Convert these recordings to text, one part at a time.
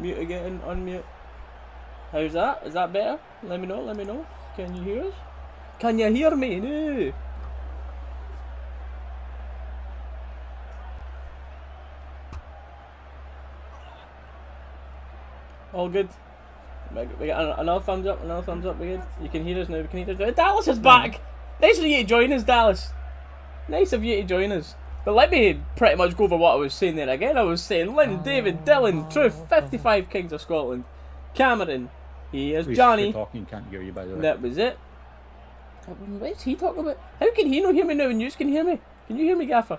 Mute again, unmute. How's that? Is that better? Let me know. Can you hear us? Can you hear me? No. All good. We got another thumbs up, we good. You can hear us now, Dalus is back! Nice of you to join us, Dalus. Nice of you to join us. But let me pretty much go over what I was saying there again. I was saying Lynn, David, Dylan, Truth, 55 Kings of Scotland, Cameron, here's Johnny. Talking can't hear you, by the way. That was it. What's he talking about? How can he not hear me now and you can hear me? Can you hear me, Gaffer?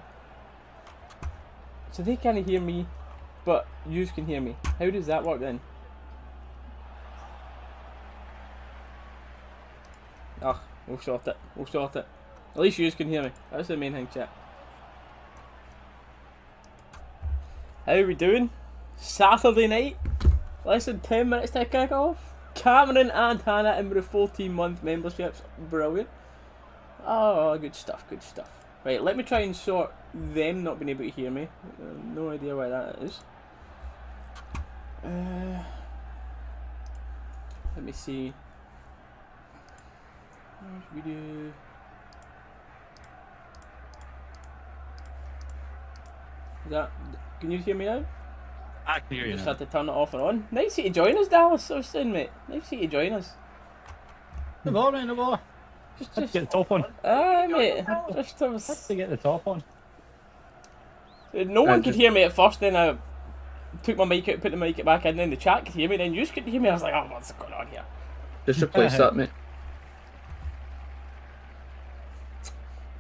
So they can't hear me, but you can hear me. How does that work then? Oh, we'll sort it. At least you can hear me. That's the main thing, chat. How are we doing? Saturday night. Less than 10 minutes to kick off. Cameron and Hannah in with 14-month memberships. Brilliant. Oh, good stuff. Right, let me try and sort them not being able to hear me. No idea why that is. Let me see. Video. Can you hear me now? I can hear you. Just had to turn it off and on. Nice of you to join us, Dallas. I was saying, mate. Nice of you to join us. No more. Just get the top on. Mate. Just to get the top on. No one could hear me at first, then I took my mic out, put the mic back in, and then the chat could hear me, then you couldn't hear me. I was like, oh, what's going on here? Just replace that, mate.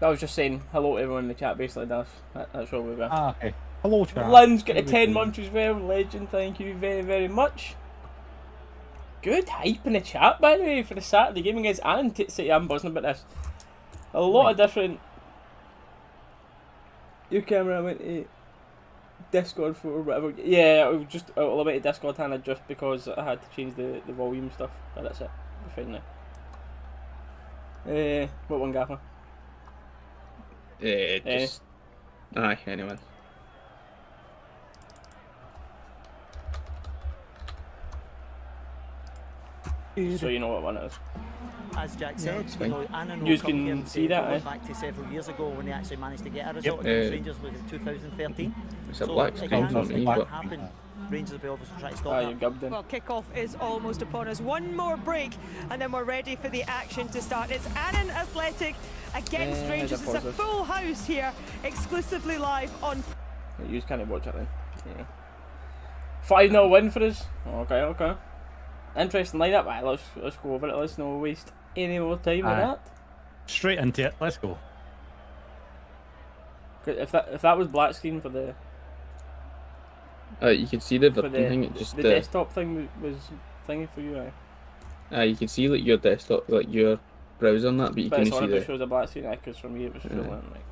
I was just saying hello to everyone in the chat, basically, that's all we've got. Okay. Hello, chat. Lynn's got a 10 months as well, legend, thank you very, very much. Good hype in the chat, by the way, for the Saturday gaming guys. Annan City, I'm buzzing about this. A lot of different... Your camera went to Discord for whatever. Yeah, I went to Discord, Hannah, just because I had to change the volume stuff, but that's it. We're fine now. What one, Gaffer? Just... Aye, anyone. So you know what one it is. As Jack said, Annan you can see that, back to several years ago when they actually managed to get a result against Rangers was in 2013. It's a black screen for me, but... Rangers will be obviously trying to stop that. Well, kick-off is almost upon us. One more break, and then we're ready for the action to start. It's Annan Athletic against Rangers. It's a full house here, exclusively live on... You can't watch it then. Yeah. 5-0 win for us. Okay. Interesting lineup. Right, let's go over it. Let's not waste any more time with that. Straight into it. Let's go. If that was black screen for the... you can see the thing. It just the desktop thing was thingy for you. You can see like your desktop, like your browser and that, but you can see the. It shows a black screen. Because for me it was full on. Right,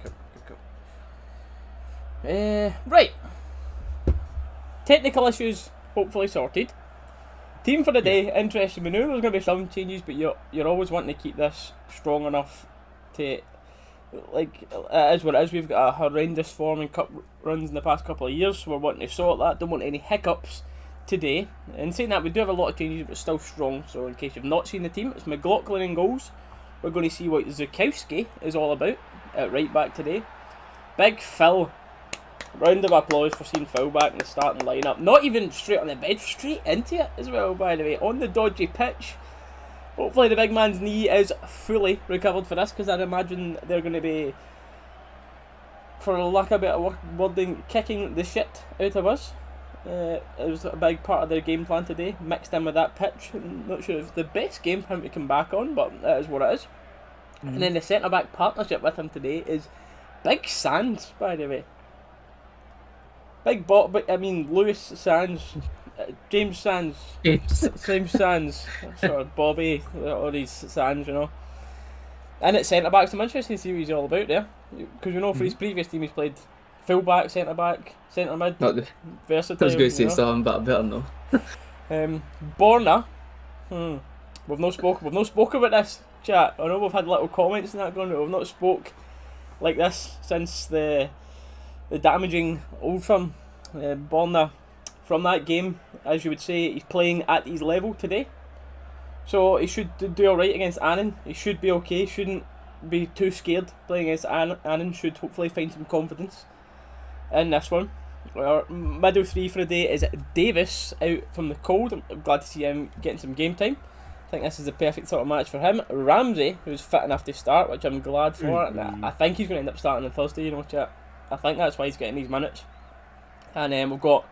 cool. Right. Technical issues hopefully sorted. Team for the day, interesting. We knew there was going to be some changes, but you're always wanting to keep this strong enough to, like, it is what it is. We've got a horrendous form in cup runs in the past couple of years, so we're wanting to sort that. Don't want any hiccups today. And saying that, we do have a lot of changes, but still strong. So in case you've not seen the team, it's McLaughlin in goals. We're going to see what Zukowski is all about at right back today. Big Phil. Round of applause for seeing Phil back in the starting lineup. Not even straight on the bench, straight into it as well, by the way. On the dodgy pitch. Hopefully the big man's knee is fully recovered for this, because I'd imagine they're going to be, for lack of a better wording, kicking the shit out of us. It was a big part of their game plan today, mixed in with that pitch. I'm not sure if it's the best game for him to come back on, but that is what it is. And then the centre-back partnership with him today is Big Sands, by the way. Lewis Sands, James Sands, James Sands, sort of Bobby, all these Sands, you know. And at centre backs, I'm interested to see what he's all about there, because you know for his previous team he's played full back, centre back, centre mid, versatile. I was going to say something, but I better know. Borna, we've not spoke about this, chat. I know we've had little comments and that going, but we've not spoke like this since the damaging OldFirm. Borna, from that game as you would say, he's playing at his level today. So he should do alright against Annan. He should be okay. Shouldn't be too scared playing against Annan. Should hopefully find some confidence in this one. Our middle three for the day is Davis out from the cold. I'm glad to see him getting some game time. I think this is the perfect sort of match for him. Ramsey, who's fit enough to start, which I'm glad for. And I think he's going to end up starting on Thursday, you know, chat. I think that's why he's getting these minutes. And then we've got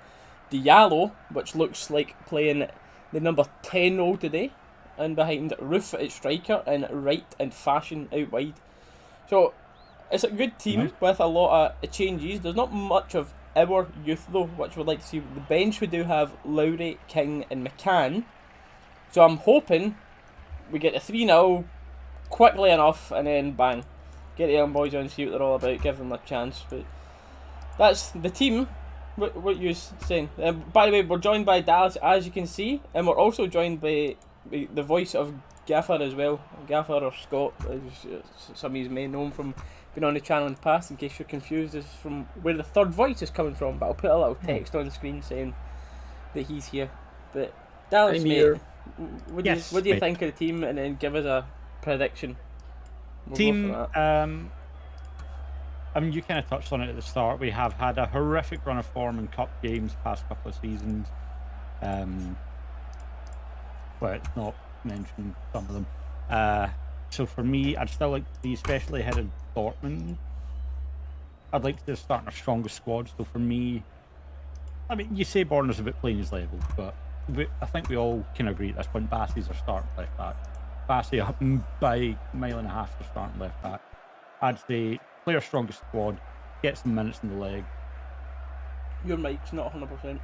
Diallo, which looks like playing the number 10 role today. And behind Roof at striker and Wright and Fashion out wide. So it's a good team with a lot of changes. There's not much of our youth though, which we'd like to see. The bench, we do have Lowry, King and McCann. So I'm hoping we get a 3-0 quickly enough and then bang. Get the young boys on, see what they're all about, give them a chance. But that's the team. What you saying? By the way, we're joined by Dalus, as you can see, and we're also joined by the voice of Gaffer as well. Gaffer or Scott, as some of you may know him from being on the channel in the past, in case you're confused as from where the third voice is coming from. But I'll put a little text on the screen saying that he's here. But Dallas, mate, what do you think of the team, and then give us a prediction? Team, I mean, you kind of touched on it at the start. We have had a horrific run of form in cup games past couple of seasons. Well, it's not mentioned some of them. So for me, I'd still like to see, especially ahead of Dortmund, I'd like to start our strongest squad. So for me, I mean, you say Borner's a bit playing his level, but I think we all can agree at this point, Bassey's our starting left back. Bassey up by a mile and a half for starting left back. I'd say play our strongest squad, get some minutes in the leg. Your mic's not 100%.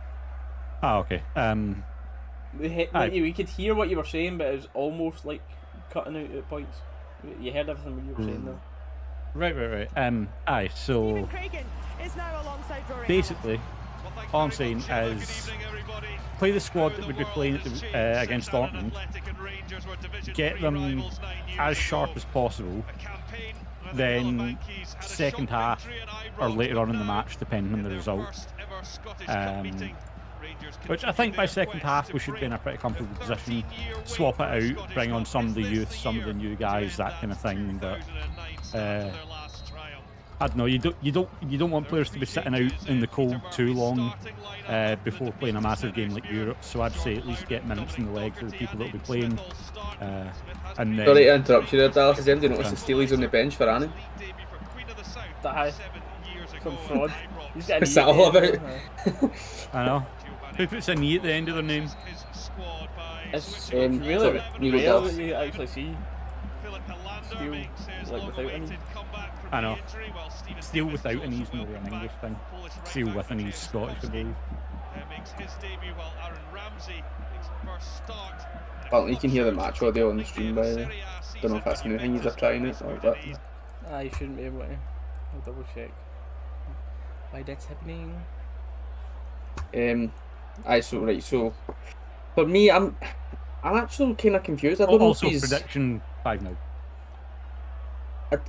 Ah, okay. We could hear what you were saying, but it was almost like cutting out at points. You heard everything what you were saying though. Right. So basically, all I'm saying is play the squad that would be playing against Dortmund, get them as sharp as possible, then second half or later on in the match, depending on the result. Which I think by second half we should be in a pretty comfortable position. Swap it out, bring on some of the youth, some of the new guys, that kind of thing. But I don't know. You don't want players to be sitting out in the cold too long before playing a massive game like Europe. So I'd say at least get minutes in the leg for the people that will be playing. And then, sorry to interrupt you there, Dallas. Did you notice that Steely's on the bench for Annan? Some fraud. What's that all about? I know. Who puts a knee at the end of their name? It's really rare that you actually see Steel like without a knee. I know. Steel without a knee is more an English thing. Steel with a knee is Scottish, I believe. Well, you can hear the match audio on the stream, by the way. Don't know if that's a new thing you're trying it or what. You shouldn't be able to. I'll double check why that's happening. So for me, I'm actually kind of confused. I don't know if he's prediction 5-0.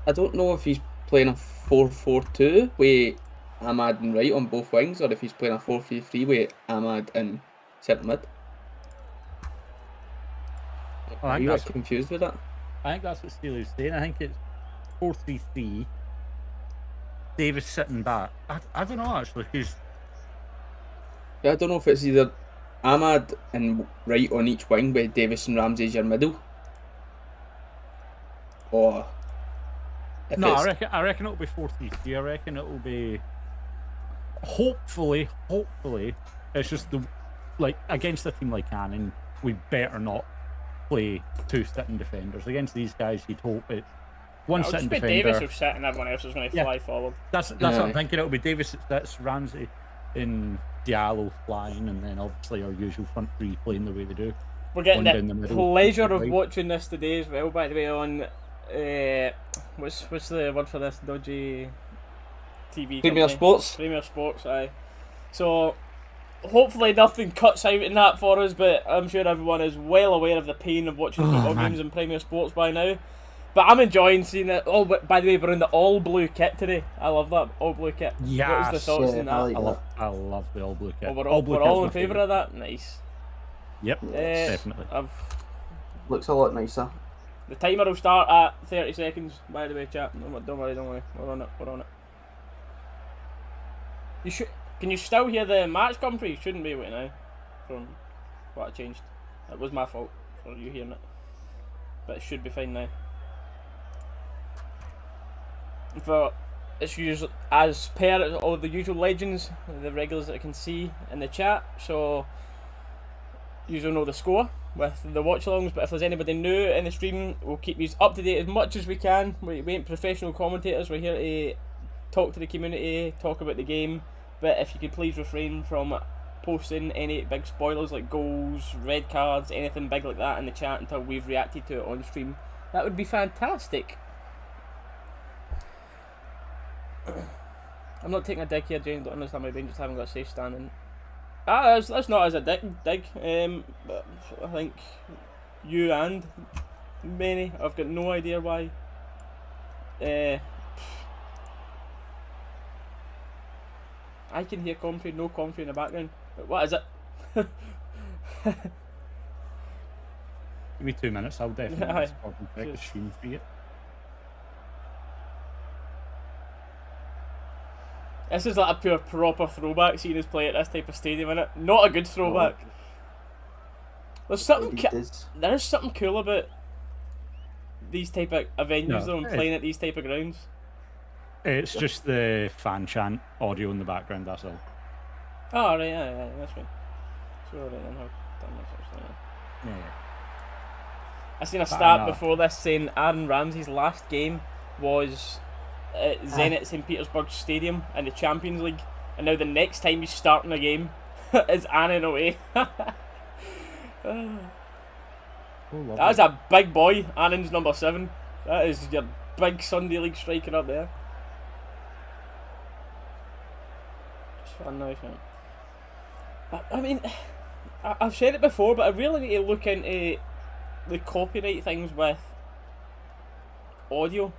I don't know if he's playing a 4-4-2 with Ahmad and Wright on both wings, or if he's playing a 4-3-3 with Ahmad and centre mid. Are you confused with that? I think that's what Steely's saying. I think it's 4-3-3. Davis sitting back. I don't know actually, because I don't know if it's either Ahmad and Wright on each wing with Davis and Ramsey as your middle, or no. I reckon it'll be 4-3-3. I reckon it'll be hopefully. It's just against a team like Annan, we better not play two sitting defenders. Against these guys, you'd hope it's one sitting defender. Davis will sit and everyone else is going to fly forward. That's what I'm thinking. It'll be Davis that sits, Ramsey in Diallo flying, and then obviously our usual front three playing the way they do. We're getting the pleasure of watching this today as well, by the way, on what's the word for this dodgy TV Premier Sports. Premier Sports, aye. So hopefully nothing cuts out in that for us, but I'm sure everyone is well aware of the pain of watching football games in Premier Sports by now. But I'm enjoying seeing it. Oh, by the way, we're in the all blue kit today. I love that all blue kit. Yes. What was the thoughts in that? I love the all blue kit. Oh, we're all in favour of that. Nice. Yep, definitely. Looks a lot nicer. The timer will start at 30 seconds. By the way, chat. Don't worry. We're on it. You should. Can you still hear the match commentary? You shouldn't be able to now. From what I changed. It was my fault for you hearing it. But it should be fine now. But it's usually, as per all the usual legends, the regulars that I can see in the chat, so usually know the score with the watch-alongs, but if there's anybody new in the stream, we'll keep you up to date as much as we can. We ain't professional commentators, we're here to talk to the community, talk about the game, but if you could please refrain from posting any big spoilers like goals, red cards, anything big like that in the chat until we've reacted to it on stream, that would be fantastic. I'm not taking a dig here, James. Don't understand my brain just haven't got a safe standing. That's not as a dig. But I think you and many, I've got no idea why. I can hear commentary, no commentary in the background. But what is it? Give me 2 minutes. I'll definitely check the stream for you. This is like a pure proper throwback, seeing us play at this type of stadium, innit? Not a good throwback. There's something there is something cool about these type of venues though, and playing at these type of grounds. It's just the fan chant audio in the background, that's all. Oh right, yeah, that's fine. So right then, yeah. I seen a stat before this saying Aaron Ramsey's last game was at Zenit St. Petersburg Stadium in the Champions League, and now the next time he's starting a game is Annan away. That is a big boy. Annan's number 7. That is your big Sunday League striker up there. Just fun now, man. I mean, I've said it before, but I really need to look into the copyright things with audio.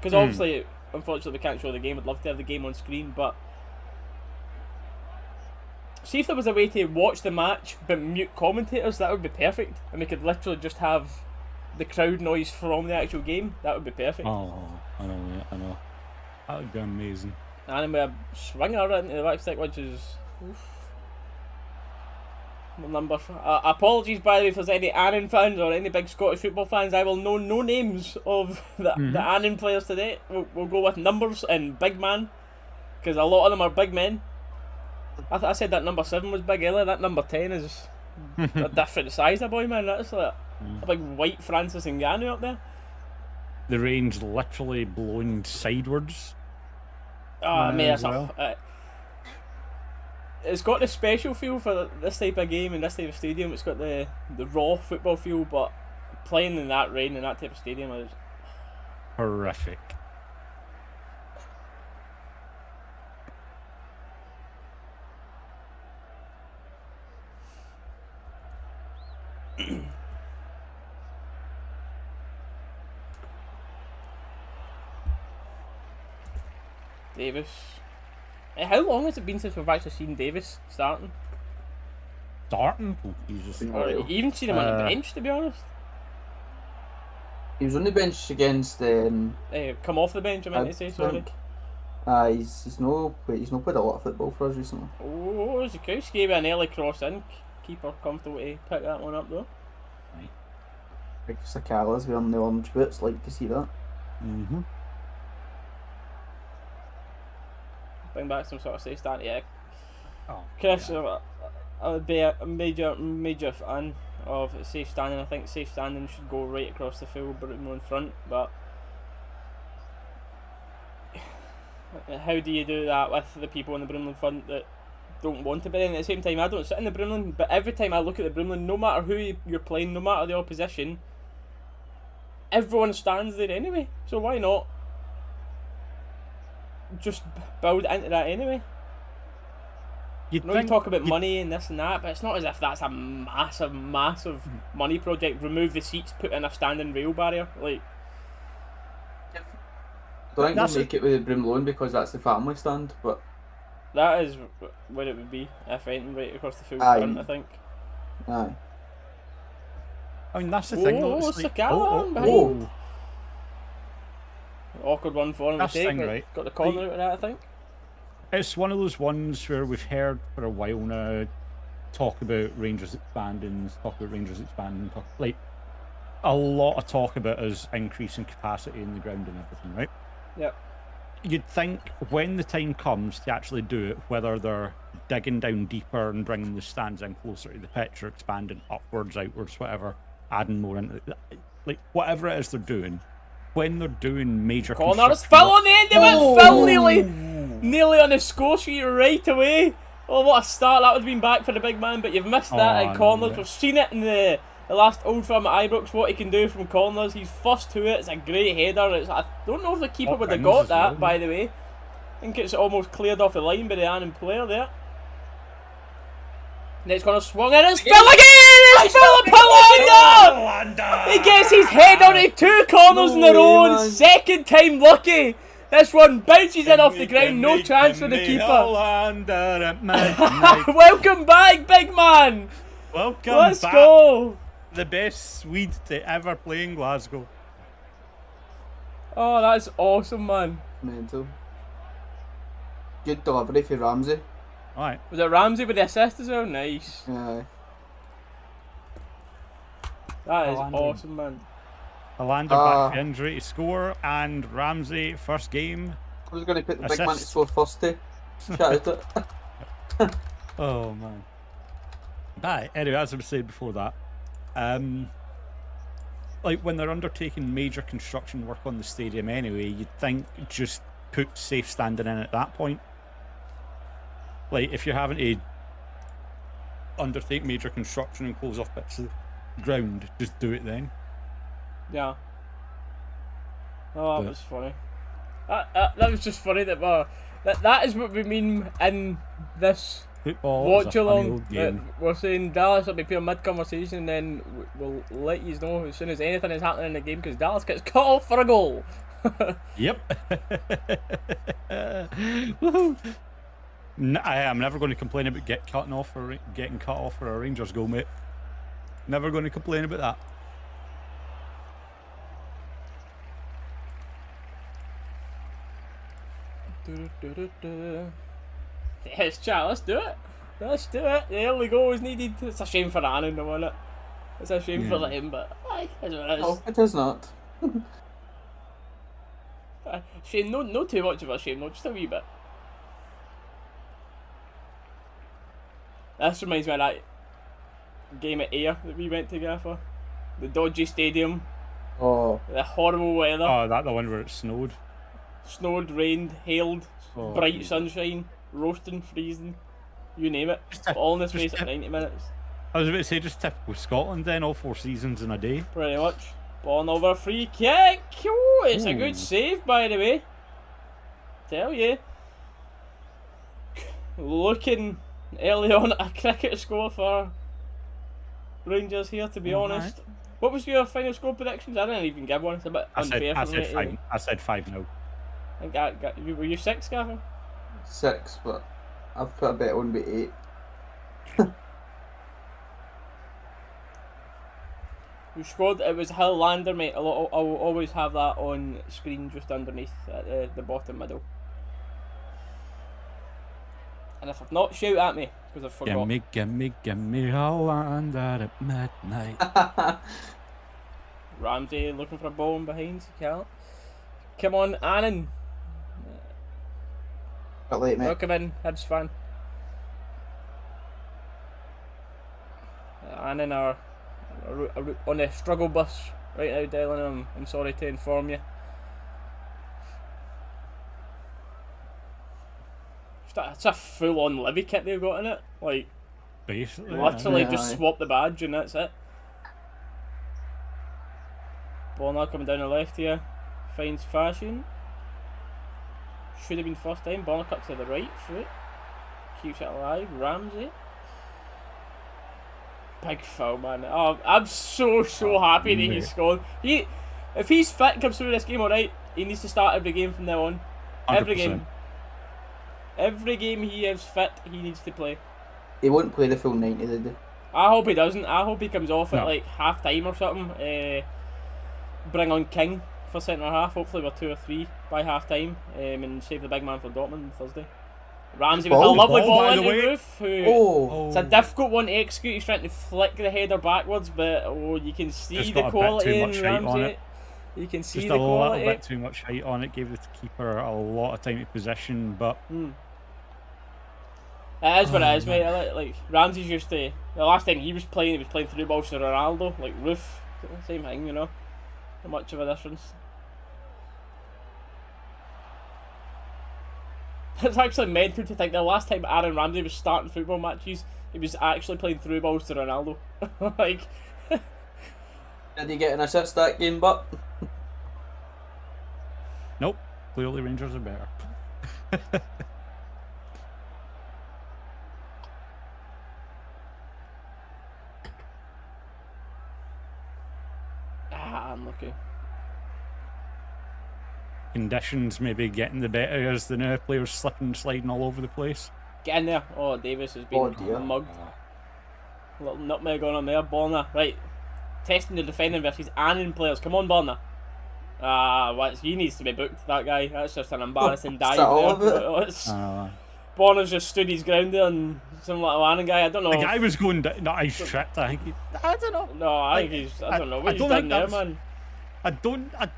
Because obviously, unfortunately, we can't show the game. I'd love to have the game on screen, but see if there was a way to watch the match but mute commentators, that would be perfect. And we could literally just have the crowd noise from the actual game. That would be perfect. Oh, I know. That would be amazing. And then with a swinger into the back stick, which is... number. Apologies, by the way, if there's any Annan fans or any big Scottish football fans. I will know no names of the Annan players today. We'll go with numbers and big man, because a lot of them are big men. I said that number 7 was big earlier. That number 10 is a different size of boy, man. That's like a big white Francis Ngannou up there. The range literally blown sidewards. Oh, mate, it's got the special feel for this type of game and this type of stadium. It's got the raw football feel, but playing in that rain and that type of stadium is horrific. Davis. How long has it been since we've actually seen Davis starting? Starting? Oh, Jesus. Or even seen him on the bench, to be honest. He was on the bench against come off the bench, I meant to say, sorry. He's not played a lot of football for us recently. Oh, Zukowski with an early cross in. Keeper comfortable to pick that one up though. Right. Big Sakalas wearing the orange boots, like to see that. Mm-hmm. Bring back some sort of safe stand, yeah. Oh, Chris, I would be a major fan of safe standing. I think safe standing should go right across the field, but in front. But how do you do that with the people in the Brimley front that don't want to be in? At the same time, I don't sit in the Brimley, but every time I look at the Brimley, no matter who you're playing, no matter the opposition, everyone stands there anyway. So why not just build into that anyway? You talk about money and this and that, but it's not as if that's a massive money project. Remove the seats, put in a standing rail barrier. Like, don't think they'll make it with Broomloan because that's the family stand, but that is where it would be if anything right across the full front, I think. Aye. I mean, that's the thing. Though. It's Like, behind. Awkward one for him to take. Right. Got the corner out of that, I think. It's one of those ones where we've heard for a while now talk about Rangers expanding, like a lot of talk about us increasing capacity in the ground and everything, right? Yep. You'd think when the time comes to actually do it, whether they're digging down deeper and bringing the stands in closer to the pitch or expanding upwards, outwards, whatever, adding more into it, like whatever it is they're doing, when they're doing major corners, Phil on the end of it, Phil nearly on the score sheet right away. Oh, what a start that would have been back for the big man, but you've missed that at corners. No. We've seen it in the last OldFirm at Ibrox, what he can do from corners. He's first to it, it's a great header. I don't know if the keeper would have got that, by the way. I think it's almost cleared off the line by the Annan player there. Next corner swung in, it's Phil again! It's Philip Hollander! He gets his head onto 2 corners in a row, and second time lucky. This one bounces in off the ground, no chance for the keeper. Welcome back, big man! Let's go! The best Swede to ever play in Glasgow. Oh, that's awesome, man. Mental. Good delivery for Ramsey. Alright. Was it Ramsey with the assist as well? Nice. Aye. That is awesome, man. Hollander back for injury to score, and Ramsey first game. I was going to put the big man to score first too. Shout out it. Oh man. But anyway, as I was saying before that, like when they're undertaking major construction work on the stadium anyway, you'd think just put safe standing in at that point. Like if you're having to undertake major construction and close off bits of ground, just do it then. Yeah. Oh, that was funny. That was just funny that that is what we mean in this football watch along. We're saying Dallas will be pure mid conversation, and then we'll let you know as soon as anything is happening in the game because Dallas gets cut off for a goal. Yep. Woohoo! I am never going to complain about getting cut off for a Rangers goal, mate. Never going to complain about that. Yes, chat, let's do it. Let's do it. The early goal is needed. It's a shame for Annan, though, isn't it? It's a shame for him, but aye, that's what it is. No, it is not. Shame, no too much of a shame, no, just a wee bit. This reminds me of that game at Ayr that we went to Gaffer. The dodgy stadium. Oh. The horrible weather. Oh, that the one where it snowed? Snowed, rained, hailed, bright sunshine, roasting, freezing, you name it. All in the space of 90 minutes. I was about to say, just typical Scotland then, all 4 seasons in a day. Pretty much. Ball over, free kick. Ooh, it's a good save, by the way. Tell you. Looking early on at a cricket score for Rangers here, to be honest. What was your final score predictions? I didn't even give one. It's a bit unfair for me. I said 5-0. Were you 6, Gaffer? 6, but I've put a bet on by 8. Who scored? It was Hollander, mate. I'll always have that on screen just underneath at the bottom middle. And if I've not, shout at me because I've forgot. Gimme Hollander at midnight. Ramsey looking for a ball in behind. Come on, Annan. Bit late, mate. Welcome in, Hibs fan. Annan are on a struggle bus right now, Dylan. I'm sorry to inform you. It's a full-on Livy kit they've got in it. Like, basically, literally just swap the badge and that's it. Ball now coming down the left here. Finds Fashion. Should have been first time. Ball cut to the right foot. Keeps it alive. Ramsey. Big foul, man. Oh, I'm so happy that he scored. If he's fit, comes through this game alright, He needs to start every game from now on. 100%. Every game. Every game he is fit, he needs to play. He won't play the full 90, did he? I hope he doesn't. I hope he comes off at No. like half time or something. Bring on King for centre half. Hopefully we're 2 or 3 by half time. And save the big man for Dortmund on Thursday. Ramsey with a Ball, lovely ball, ball by the into way. Roof. Who Oh, It's a difficult one to execute. He's trying to flick the header backwards, but you can see Just the got a bit quality too in much height on Ramsey. it. You can see Just the a little quality. bit too much height on it. Gave the keeper a lot of time to position, but It is what it is, mate. Like Ramsey's used to. The last time he was playing through balls to Ronaldo. Like Roof, same thing, you know. Not much of a difference. It's actually mental to think the last time Aaron Ramsey was starting football matches, he was actually playing through balls to Ronaldo. Like, did he get an assist that game, but? nope. Clearly Rangers are better. unlucky. Conditions maybe getting the better as the now players slipping and sliding all over the place. Get in there. Oh, Davis has been Oh, dear. mugged. Little nutmeg on there, Borna. Right. Testing the defending versus Annan players. Come on, Borna. He needs to be booked, that guy. That's just an embarrassing dive all of there. it? Borna's just stood his ground there and some little Annan guy. I don't know. The guy was going down. No, he's tripped. I think. I don't know. No, I think he's. I don't know what I he's don't done think there, that was- man. I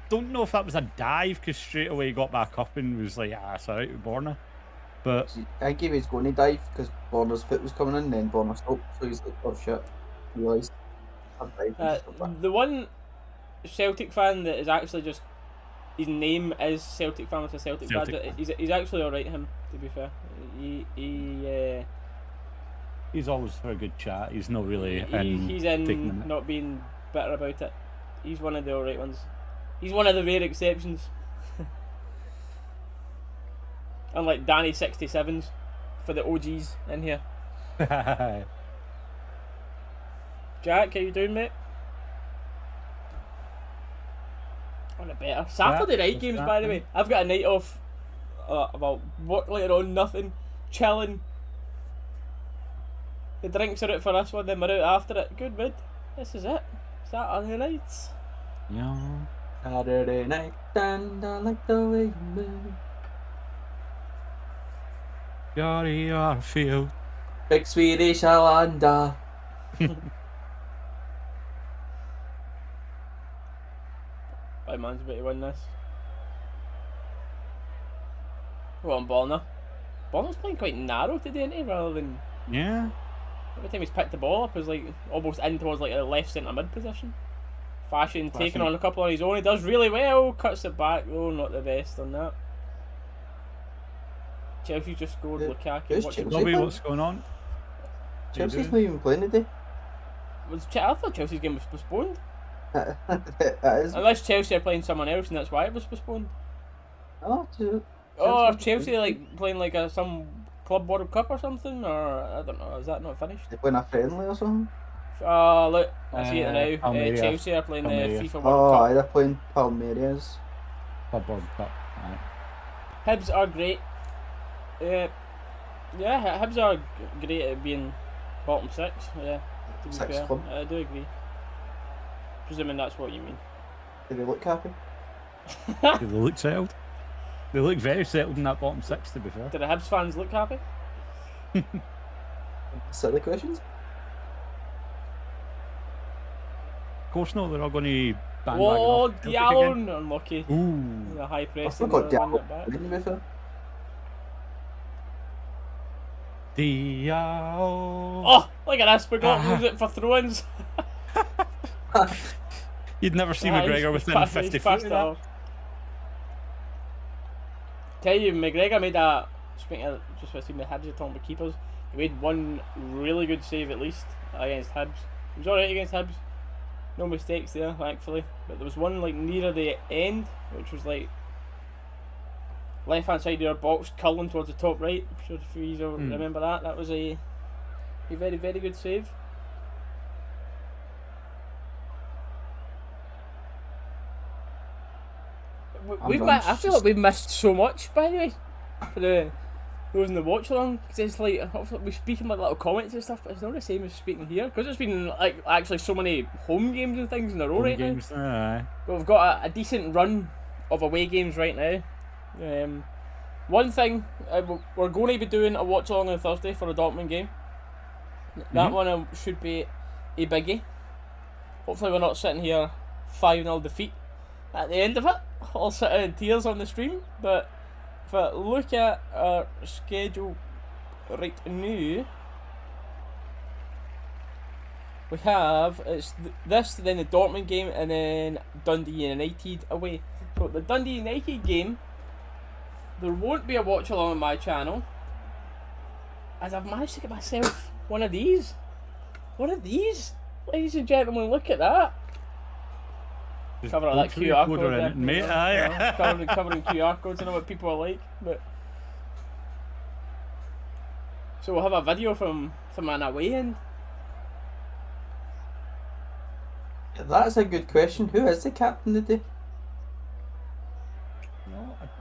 don't know if that was a dive because straight away he got back up and was like, it's alright with Borna. But I think he was going to dive because Borner's foot was coming in, then Borner stopped, so he's like, oh shit, realised. The one Celtic fan that is actually just his name is Celtic fan with a Celtic badge. Celtic fan. He's actually alright. Him, to be fair, he's always for a good chat. He's not really. he's taking in it. not being bitter about it. He's one of the alright ones. He's one of the rare exceptions. Unlike Danny 67s for the OGs in here. Jack, how you doing, mate? On a better Saturday night games, by the way. I've got a night off. About work later on, nothing, chilling. The drinks are out for this one, then we're out after it. Good mood. This is it. Saturday nights. Yeah. Saturday night, and I like the way you move. Yari Arfield. Big Swedish Islander. My man's about to win this. Go on, Borna. Borna's playing quite narrow today, isn't he? Rather than Yeah. every time he's picked the ball up, he's like almost in towards like a left centre mid position. Fashion taking on a couple on his own. He does really well. Cuts it back though, not the best on that. Chelsea just scored. Yeah. Lukaku. Who's What's Chelsea? Bobby, what's going on? Chelsea's not even playing today. I thought Chelsea's game was postponed. That is. Unless Chelsea are playing someone else, and that's why it was postponed. Oh, Or Chelsea like playing like some Club World Cup or something, or I don't know. Is that not finished? They playing a friendly or something? Look, I see it now. Palmeiras. Chelsea are playing the Palmeiras. FIFA Oh, World Cup. they're playing Palmeiras. Club World Cup. Aye. Hibs are great. Yeah, Hibs are great at being bottom six. Yeah, to be Six fair, club. I do agree. Presuming that's what you mean. Do they look happy? Do they look settled? They look very settled in that bottom six, to be fair. Do the Hibs fans look happy? Silly questions. Of course not, they're not going to bandwagon Oh, off Celtic Diallo, again. unlucky. Ooh. The high I press. forgot won it Diallo. back. Didn't you, fair? Diallo. Oh, look at this. We got to use it for throw-ins. You'd never see Ah, McGregor he's within passed- 50 he's foot passed of it that. off. Tell you, McGregor made a. Speaking of just what I seen the Hibs are talking about keepers, he made one really good save at least against Hibs. He was alright against Hibs. No mistakes there, thankfully. But there was one like near the end, which was like left hand side of your box, curling towards the top right. I'm sure if you remember that. That was a very, very good save. I feel like we've missed so much, by the way, for those in the watch along. Because it's like we're speaking like little comments and stuff, but it's not the same as speaking here. Because it's been like actually so many home games and things in a row right now. But we've got a decent run of away games right now. One thing we're going to be doing a watch along on Thursday for a Dortmund game. That one should be a biggie. Hopefully we're not sitting here 5-0 defeat at the end of it, all sitting in tears on the stream. But if I look at our schedule right now, we have this, then the Dortmund game, and then Dundee United away. So the Dundee United game, there won't be a watch along on my channel, as I've managed to get myself one of these. Ladies and gentlemen, look at that. Cover all that QR code there. Mate, covering QR codes, I know what people are like. But so we'll have a video from an away end. That's a good question. Who is the captain today?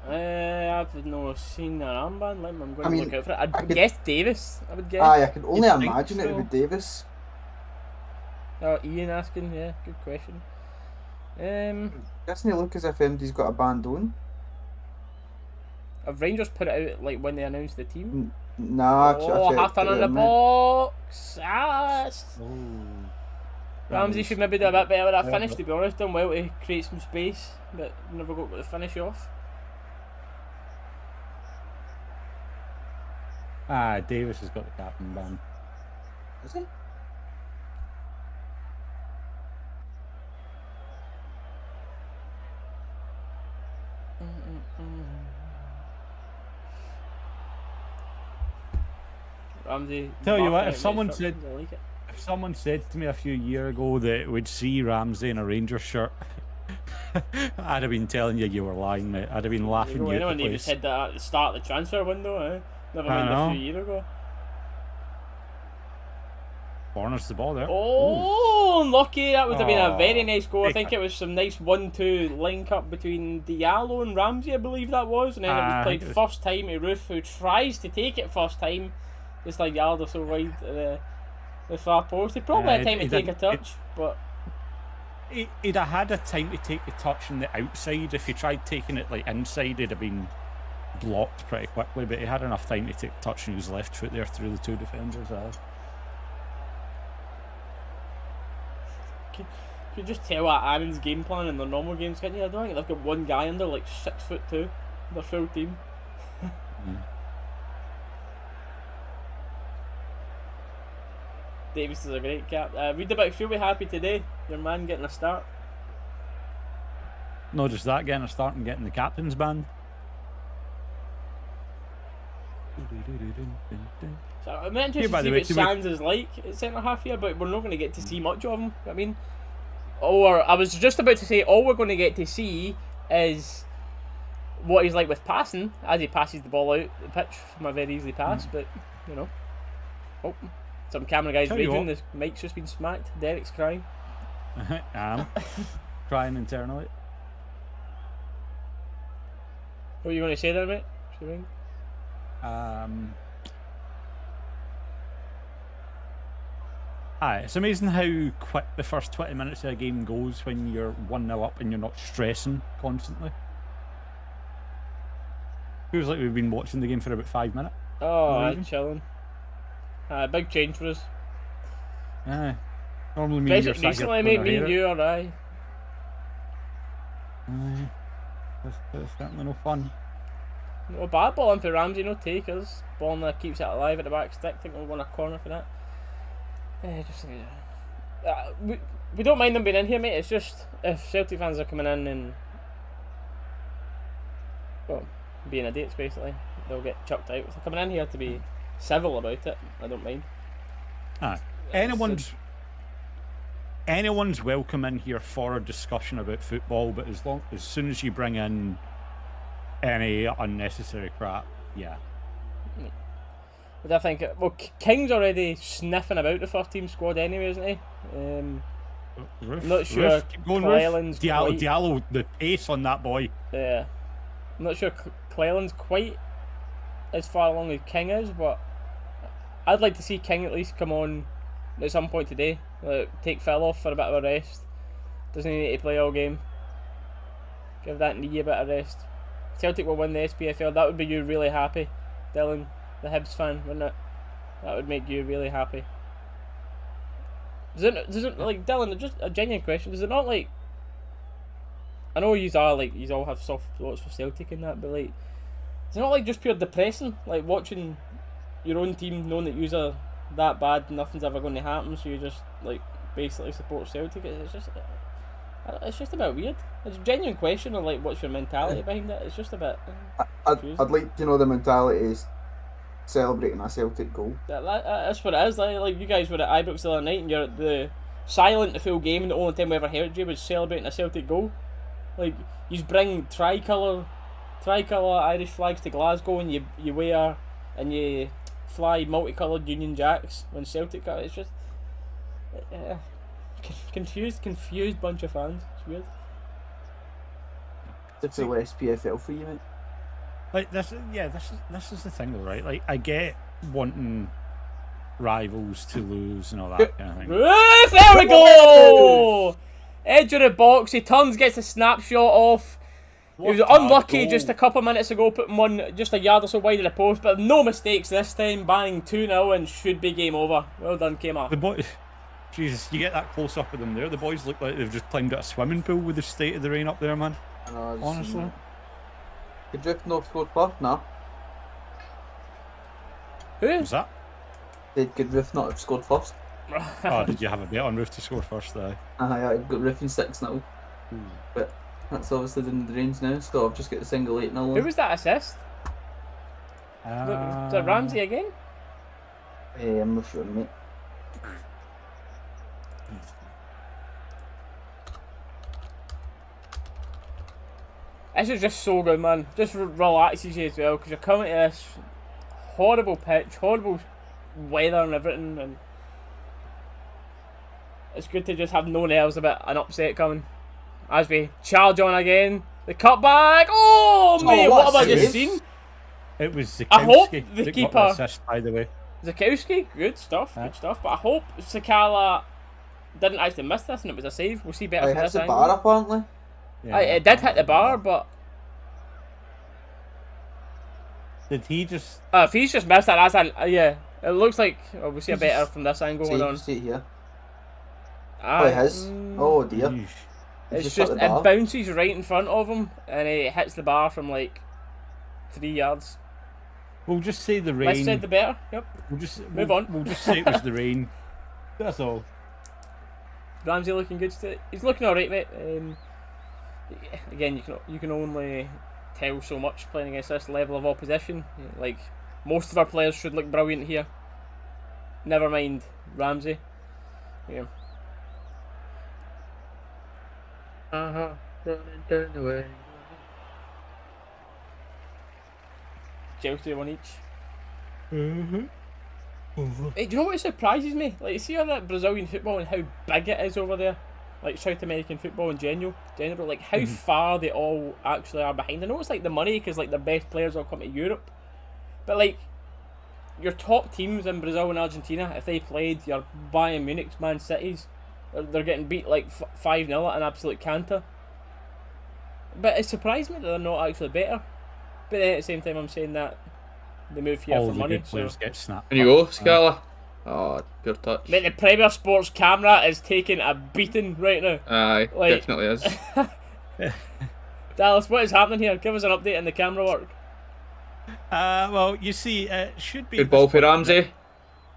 I've not seen an armband. I'm going to look out for it. I'd guess Davis. I would guess. I can only imagine it would be Davis. Oh, Ian asking, yeah, good question. Doesn't it look as if MD's got a band on? Have Rangers put it out like when they announced the team? Nah, half turn on the box. Ramsey should maybe do a bit better with that finish, to be honest. Done well to create some space, but never got the finish off. Davis has got the captain band. Is he? Ramsey. Tell you what, if someone said to me a few years ago that we'd see Ramsey in a Rangers shirt, I'd have been telling you were lying, mate. I'd have been laughing. Anyone even said that at the start of the transfer window, eh? Never mind a few years ago. Corners the ball there. Oh, unlucky. That would have been a very nice goal. I think it was some nice 1-2 link up between Diallo and Ramsey, I believe that was. And then it was played first time to Roof, who tries to take it first time. Just like Diallo so wide the far post. He probably had time to take a touch, but he'd have had a time to take the touch on the outside. If he tried taking it like inside, he'd have been blocked pretty quickly. But he had enough time to take the touch on his left foot there through the two defenders. You can just tell what Annan's game plan in their normal games, can't you? I don't think they've got one guy under like 6'2", their full team. Davis is a great cap. Read about feel we happy today. Your man getting a start. Not just that, getting a start and getting the captain's band. So I'm interested to see what Sands is like at centre half here, but we're not going to get to see much of him. I mean, or I was just about to say, all we're going to get to see is what he's like with passing as he passes the ball out the pitch from a very easy pass. But you know, some camera guys raging. The mic's just been smacked. Derek's crying. I'm crying internally. What are you going to say there, mate? It's amazing how quick the first 20 minutes of a game goes when you're 1-0 up and you're not stressing constantly. Feels like we've been watching the game for about 5 minutes. Oh, chilling. Big change for us. Normally me and you recently, mate, me and you are It's certainly no fun. No bad ball in for Ramsey, no takers. Ball that keeps it alive at the back stick. I think we'll win a corner for that. We don't mind them being in here, mate. It's just if Celtic fans are coming in and being idiots, basically, they'll get chucked out. If they're coming in here to be civil about it, I don't mind. Anyone's welcome in here for a discussion about football, but as soon as you bring in any unnecessary crap, yeah. But I think King's already sniffing about the first team squad anyway, isn't he? Roof, I'm not sure keep going, Cleland's quite... Diallo, the pace on that boy. Yeah. I'm not sure Cleland's quite as far along as King is, but I'd like to see King at least come on at some point today. Take Phil off for a bit of a rest. Doesn't he need to play all game? Give that knee a bit of rest. Celtic will win the SPFL. That would be you really happy, Dylan, the Hibs fan, wouldn't it? That would make you really happy. Does it like, Dylan, just a genuine question, does it not, like, I know you all have soft spots for Celtic and that, but like, is it not like just pure depressing, like watching your own team knowing that you are that bad, nothing's ever going to happen, so you just like basically support Celtic? It's just a bit weird. It's a genuine question of like, what's your mentality behind it? It's just a bit. I'd like to know the mentality is celebrating a Celtic goal. That's what it is. Like you guys were at Ibrox the other night, and you're the silent the full game, and the only time we ever heard you was celebrating a Celtic goal. Like, you bring tricolour Irish flags to Glasgow, and you wear and you fly multicoloured Union Jacks when Celtic are. It's just confused bunch of fans. It's weird. It's a full SPFL for you, mate. Like this is the thing, though, right? Like, I get wanting rivals to lose and all that kind of thing. There we go! Edge of the box, he turns, gets a snapshot off. He was unlucky just a couple of minutes ago, putting one just a yard or so wide of the post, but no mistakes this time, banging 2-0 and should be game over. Well done, Kmart. The boy, Jesus, you get that close up of them there. The boys look like they've just climbed out a swimming pool with the state of the rain up there, man. Honestly. Did Drift not scored first? No. Who? Was that? Did Goodroof not have scored first? Oh, did you have a bet on Roof to score first there? Yeah, I've got Roof in 6-0. But that's obviously in the drains now, so I've just got the single 8-0. Who was that assist? Was that Ramsey again? I'm not sure, mate. This is just so good, man. Just relaxes you as well, because you're coming to this horrible pitch, horrible weather and everything, and it's good to just have no nerves about an upset coming. As we charge on again, the cutback. Oh, mate, what have I just seen? It was Zakowski. I hope the that keeper. Got the assist, by the way. Zakowski, good stuff. But I hope Sakala didn't actually miss this and it was a save. We'll see better from this angle. It hit the bar, apparently. Yeah, It did hit the bar, but did he just? if he's just missed that, that's yeah. It looks like we'll see a better from this angle. Hold on. See it here. Oh, it has. Oh dear. Yeesh. It's just it bounces right in front of him and it hits the bar from like 3 yards. We'll just say the rain. Less said the better. Yep. Move on. We'll just say it was the rain. That's all. Ramsey looking good still. He's looking alright, mate. Again, you can only tell so much playing against this level of opposition. Like, most of our players should look brilliant here. Never mind Ramsey. Yeah. Running down the way. Chelsea one each. Hey, do you know what surprises me? Like, see all that Brazilian football and how big it is over there? Like South American football in general, like how far they all actually are behind. I know it's like the money because like the best players all come to Europe, but like your top teams in Brazil and Argentina, if they played your Bayern Munich's, Man City's, they're getting beat like 5-0 at an absolute canter. But it surprised me that they're not actually better. But then at the same time, I'm saying that they move here all for the money. good players get snapped. There you go, Scala. Oh, pure touch. Mate, the Premier Sports camera is taking a beating right now. Aye, Like- definitely is. Dallas, what is happening here? Give us an update on the camera work. Well, you see, it should be Good ball for Ramsey.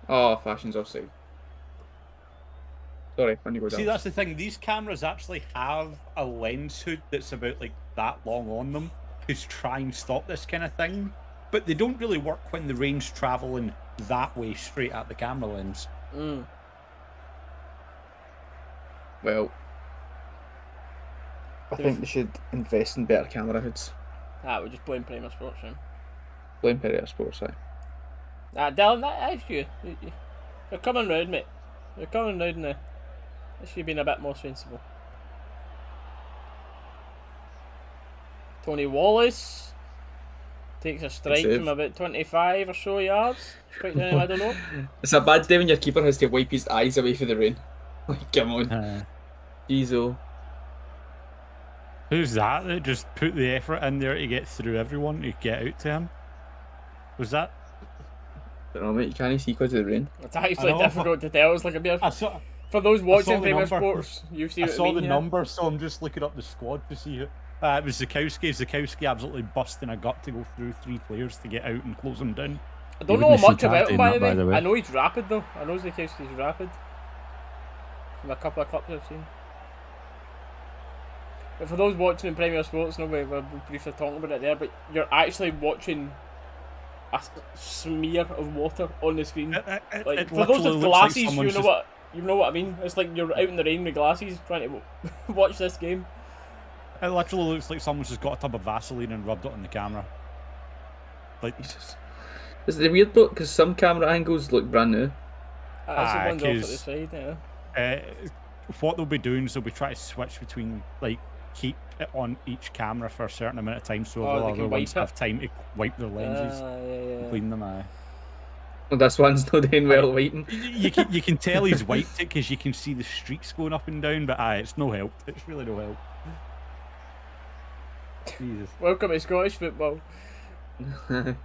Oh, fashion's offside. Sorry, when you go down. See, that's the thing. These cameras actually have a lens hood that's about like that long on them to try and stop this kind of thing, but they don't really work when the rain's travelling that way straight at the camera lens. Well, I think they should invest in better camera hoods. We're just playing Premier Sports, man. blame Perrier Sports, aye. Dylan, that's you. You're coming round, mate. You're coming round now. This should have been a bit more sensible. Tony Wallace takes a strike Save. from about 25 or so yards. Straight down, I don't know. It's a bad day when your keeper has to wipe his eyes away for the rain. Like, come on. Jeez, oh. Who's that just put the effort in there to get through everyone to get out to him? Was that? I don't know, mate. You can't see because of the rain. It's actually difficult to tell. It's like a bit of... For those watching Premier Sports, you see what I saw the here. number, so I'm just looking up the squad to see who. It was Zakowski. Zakowski absolutely busting a gut to go through 3 players to get out and close them down. I don't know much about him, by the way. I know he's rapid, though. I know Zakowski's rapid. From a couple of clips I've seen. But for those watching in Premier Sports, no, we're briefly talking about it there, but you're actually watching a smear of water on the screen. Like, for those with glasses, like you know what I mean. It's like you're out in the rain with glasses trying to watch this game. It literally looks like someone's just got a tub of Vaseline and rubbed it on the camera. Like, is it weird though? Because some camera angles look brand new. That's the ones off at the side, yeah. What they'll be doing is they'll be trying to switch between, like, keep it on each camera for a certain amount of time so the other ones have time to wipe their lenses, clean them. Well, this one's not doing well waiting. You can tell he's wiped it because you can see the streaks going up and down, but it's no help. It's really no help. Jesus. Welcome to Scottish football. Man,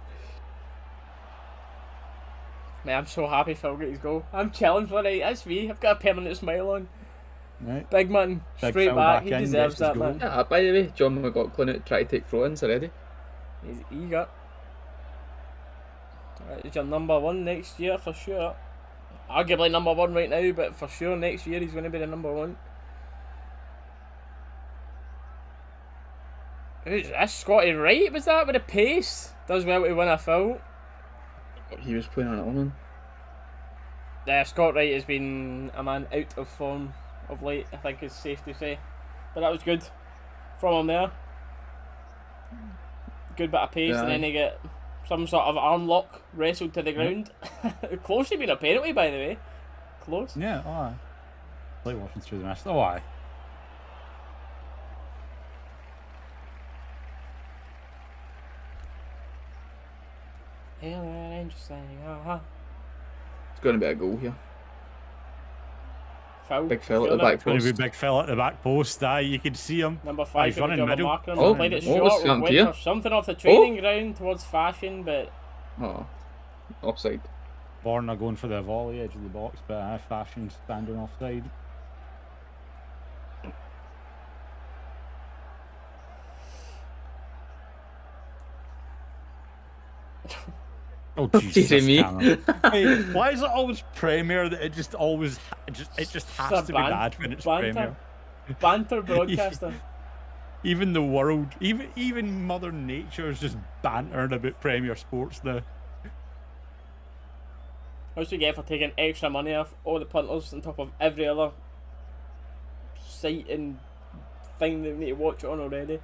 I'm so happy Phil got his goal. I'm challenged for it. That's me. I've got a permanent smile on. Right. Big man, straight back. He deserves that, man. Yeah, by the way, John McLaughlin out trying to take throw-ins already. He's eager. He's your number 1 next year for sure. Arguably number 1 right now, but for sure next year he's going to be the number 1. Who's this? Scotty Wright, was that, with the pace? Does well to win a foul. He was playing on it, man. Scott Wright has been a man out of form of late, I think it's safe to say. But that was good from him there. Good bit of pace, and then they get some sort of arm lock wrestled to the ground. Close to being a penalty, by the way. Close. Yeah, aye. Like watching through the match. Oh, aye. Interesting. It's going to be a goal here. Foul. Big Phil at the back post. Going to be Big Phil at the back post. You can see him. Number 5. He's running middle. Played it short or something off the training ground towards Fashion, but... Oh, offside. Borna going for the volley edge of the box, but Fashion standing offside. Oh Jesus! Me. Hey, why is it always Premier that it just has to be bad when it's Premier? Banter broadcaster. Even the world, even Mother Nature is just bantering about Premier Sports now. How's you get for taking extra money off all the punters on top of every other site and thing that we need to watch on already?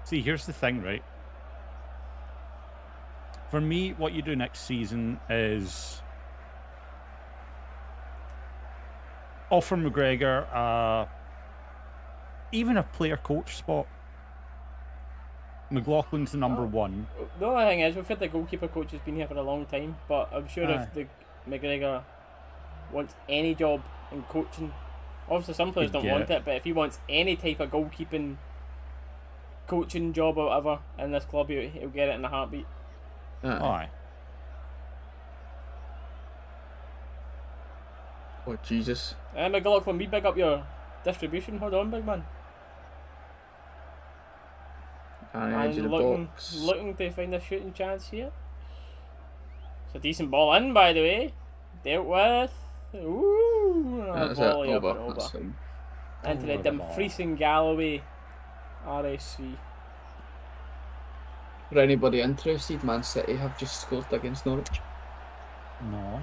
See, here's the thing, right? For me, what you do next season is offer McGregor even a player coach spot. McLaughlin's the number 1. The only thing is, we've had the goalkeeper coach who's been here for a long time, but I'm sure if the McGregor wants any job in coaching, obviously some players don't want it, but if he wants any type of goalkeeping coaching job or whatever in this club, he'll get it in a heartbeat. Aye. Oh Jesus! McLaughlin, we big up your distribution. Hold on, big man. Edge of the box. Looking to find a shooting chance here. It's a decent ball in, by the way. Dealt with. Ooh, That's volley it. up and over. That's fine. Into the Dumfries and Galloway RSC. For anybody interested, Man City have just scored against Norwich. No.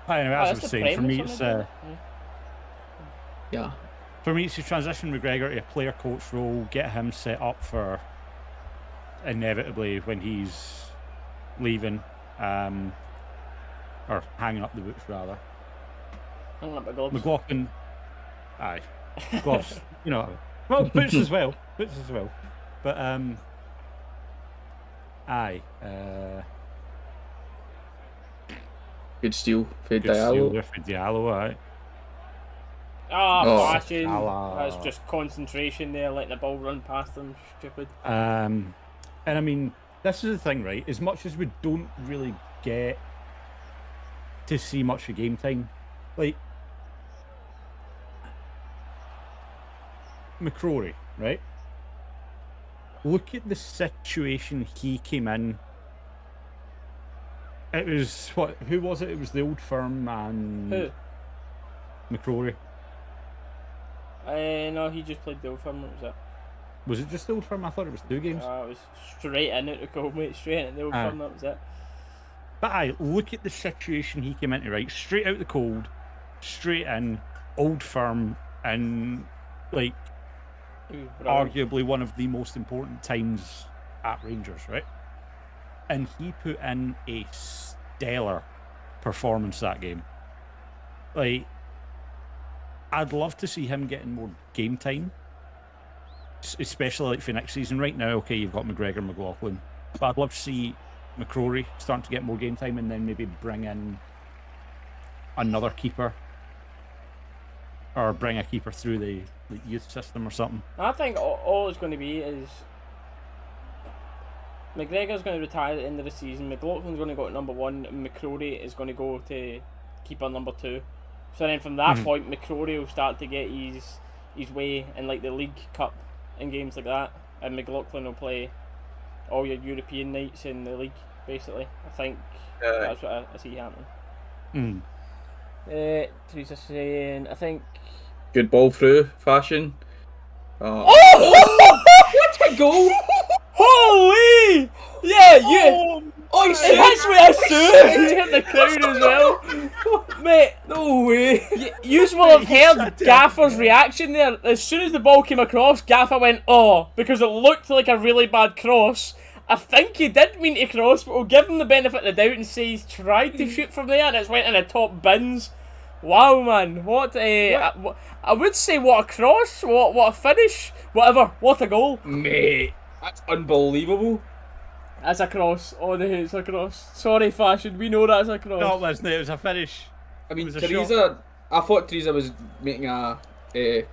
Anyway, as I was saying, for me it's for me it's to transition McGregor to a player coach role, get him set up for inevitably when he's leaving, or hanging up the boots rather. Hanging up the gloves. McLaughlin, aye, gloves, you know. Well, boots as well, but aye. Good steal for Good steal Diallo. there for Diallo, aye. Flashing. Salah. That's just concentration there, letting the ball run past them. Stupid. And I mean, this is the thing, right? As much as we don't really get to see much of game time, like McCrory, right? Look at the situation he came in. It was what? Who was it? It was the OldFirm and Who? McCrory. No, he just played the OldFirm. What was that? Was it just the OldFirm? I thought it was 2 games. It was straight in it to go, mate. Straight in the OldFirm. That was it. But aye, look at the situation he came into, right? Straight out the cold, straight in, OldFirm, and like arguably one of the most important times at Rangers, right? And he put in a stellar performance that game. Like, I'd love to see him getting more game time, especially like for next season. Right now, okay, you've got McGregor, McLaughlin, but I'd love to see McCrory starting to get more game time, and then maybe bring in another keeper, or bring a keeper through the youth system or something. I think all it's going to be is McGregor's going to retire at the end of the season, McLaughlin's going to go to number 1, and McCrory is going to go to keeper number 2. So then from that point, McCrory will start to get his way in like the League Cup and games like that, and McLaughlin will play all your European nights in the league, basically. I think that's what I see happening. Teresa's saying, I think... Good ball through, fashion. Oh! What a goal! Holy! Yeah, you... it hits me a suit! You hit the crowd as well. Mate, No way! you will have heard Gaffer's reaction there. As soon as the ball came across, Gaffer went, oh, because it looked like a really bad cross. I think he did mean to cross, but we'll give him the benefit of the doubt and say he's tried to shoot from there and it's went in the top bins. Wow, man. What a... I would say what a cross, what a finish, whatever. What a goal. Mate, that's unbelievable. That's a cross. Oh, it's a cross. Sorry, Fashion. We know that's a cross. No, it wasn't. It was a finish. I mean, It was a Teresa, I thought Teresa was making a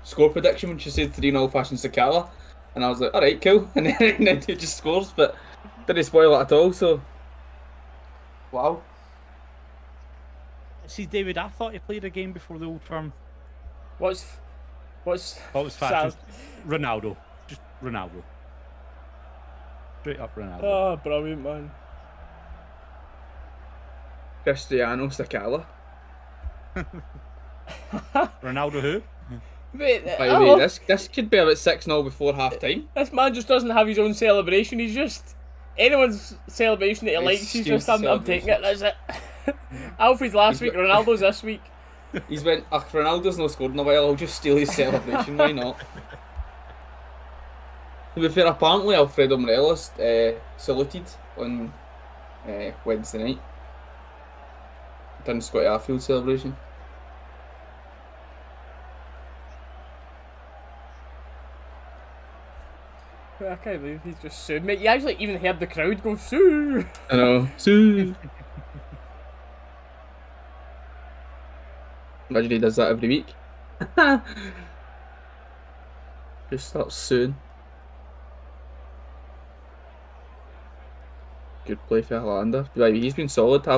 score prediction when she said 3-0 Fashion Sakala. And I was like, alright, cool. And then he just scores, but didn't spoil it at all, so... Wow. See, David, I thought he played a game before the OldFirm. What's Oh, it was fat. Just Ronaldo. Just Ronaldo. Straight up Ronaldo. Oh, brilliant, man. Cristiano Sakala. Ronaldo who? Wait, By the way, this could be about 6-0 before half time. this man just doesn't have his own celebration. He's just... Anyone's celebration that he likes, he's just, I'm taking it, that's it. Alfred's last week, Ronaldo's this week. He's went, Ronaldo's not scored in a while, I'll just steal his celebration, why not? To be fair, apparently Alfredo Morelos saluted on Wednesday night. Didn't Scotty Arfield celebration. I can't believe he's just sued. Mate, you actually even heard the crowd go, sue! I know. Sue. Imagine he does that every week. Just starts suing. Good play for Hollander. He's been solid.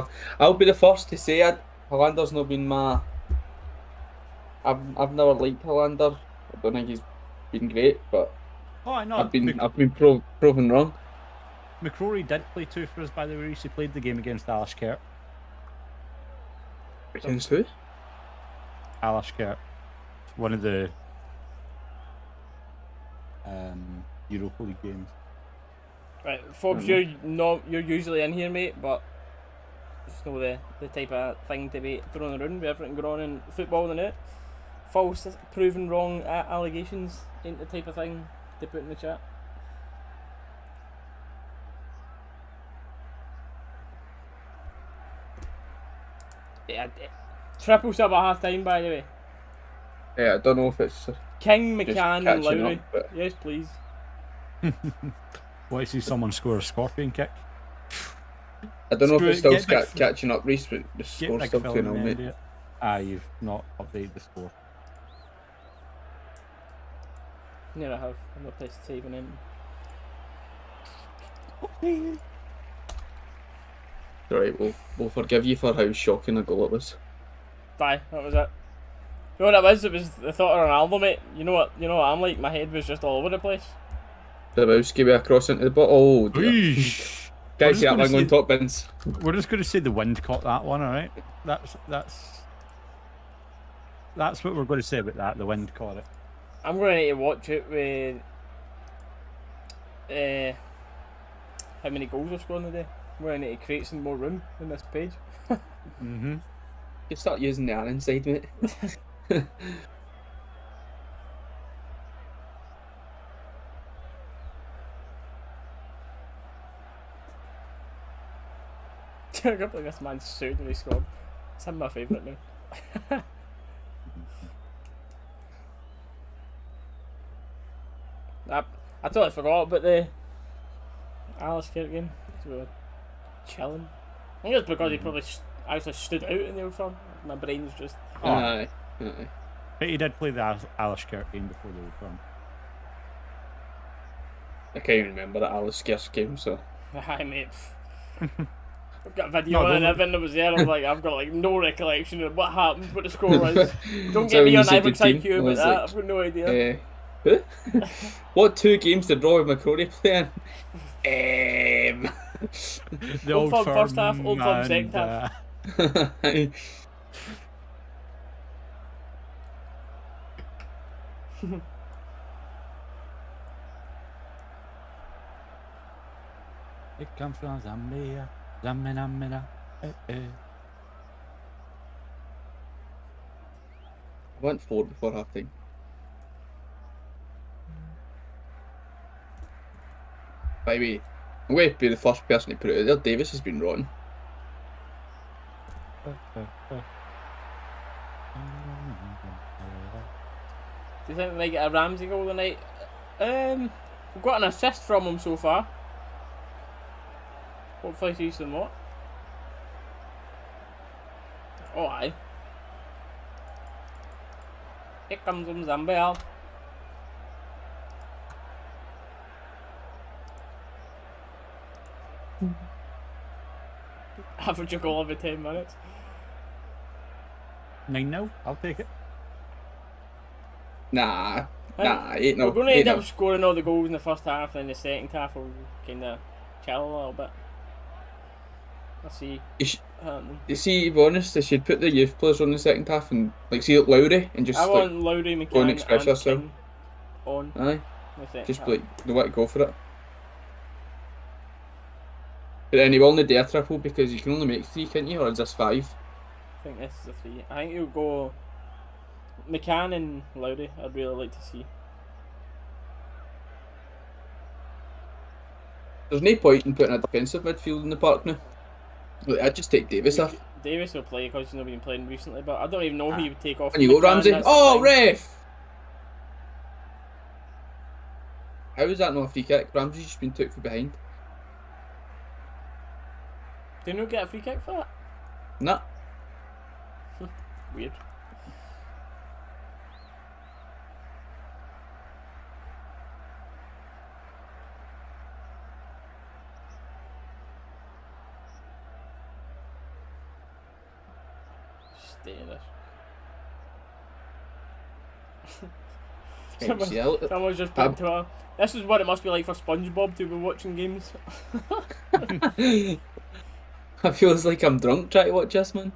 I'll be the first to say it. Hollander's not been my... I've never liked Hollander. I don't think he's been great, but Oh, I know. I've been proven wrong. McCrory did play 2 for us, by the way. He played the game against Dalus. Against who? Dalus, one of the Europa League games. Right, Forbes, you're usually in here, mate, but just know the type of thing to be thrown around with everything going on in football and it. False, proven wrong allegations ain't the type of thing to put in the chat. Yeah, triple sub at half time, by the way. Yeah, I don't know if it's King, just McCann, and catching Lowry. up, but Yes, please. Want to see someone score a scorpion kick? I don't know if it's still Get Big- catching up, Reese, but the Get score's Big still Phil 2-0, in mate. there. You've not updated the score. Yeah, I have. I'm not placed saving in. Right, we'll forgive you for how shocking a goal it was. Bye, that was it. You know what it was? It was the thought of Ronaldo, mate. You know what I'm like? My head was just all over the place. Dabowski with a cross into the bottom. Oh, dear. Eesh. Guys, see that gonna one going say- top bins. We're just going to say the wind caught that one, alright? That's what we're going to say about that. The wind caught it. I'm going to need to watch it with how many goals I've scored in a day. I'm going to need to create some more room in this page. Mm-hmm. You start using the Annan side, mate. I can't believe this man's sued when he scored. It's him my favourite now. I totally forgot about the Alice Kirk game. We were chilling. I think it's because he probably actually stood out in the Old Firm. My brain's just... Aye. But he did play the Alice Kirk game before the OldFirm. I can't even remember that Alice Kirk game, so. Hi, mate. I've got a video No, and don't- everything that was there. I'm like, I've got like no recollection of what happened, what the score was. Don't So get me when you on said the Ivor's team, IQ I about was that. like, I've got no idea. Who? What 2 games to draw with McCrory playing? The Old Firm OldFirm first half, Old Firm and, second half. It comes from Zambia. Zambia. I went 4 before half time. By the way, I'm going to be the first person to put it out there. Davis has been rotten. Do you think we might get a Ramsey goal tonight? We've got an assist from him so far. Hopefully see some more. Oh aye. Here comes Zambia. Average a goal every 10 minutes. 9-0. I'll take it. Nah, Hey, 8 We're no. going to end up scoring all the goals in the first half, and in the second half we'll kind of chill a little bit. I'll see. You see, to be honest, they should put the youth players on the second half and, like, see Lowry and just, I like, want Lowry, go and McCann, express and yourself. King on Aye, the second just, half. like, they want to go for it. But then you will need a triple because you can only make 3, can't you? Or is this 5? I think this is a 3. I think you'll go McCann and Lowry. I'd really like to see. There's no point in putting a defensive midfield in the park now. Like, I'd just take Davis off. Davis will play because he's not been playing recently, but I don't even know who you would take off. And you go McCann, Ramsey. that's the Oh, thing. ref! How is that not a free kick? Ramsey's just been took from behind. Do you not get a free kick for that? Nah. Weird. Stay there. Can't see out. Someone's just put on Twitter. This is what it must be like for SpongeBob to be watching games. I feels like I'm drunk trying to watch this, man.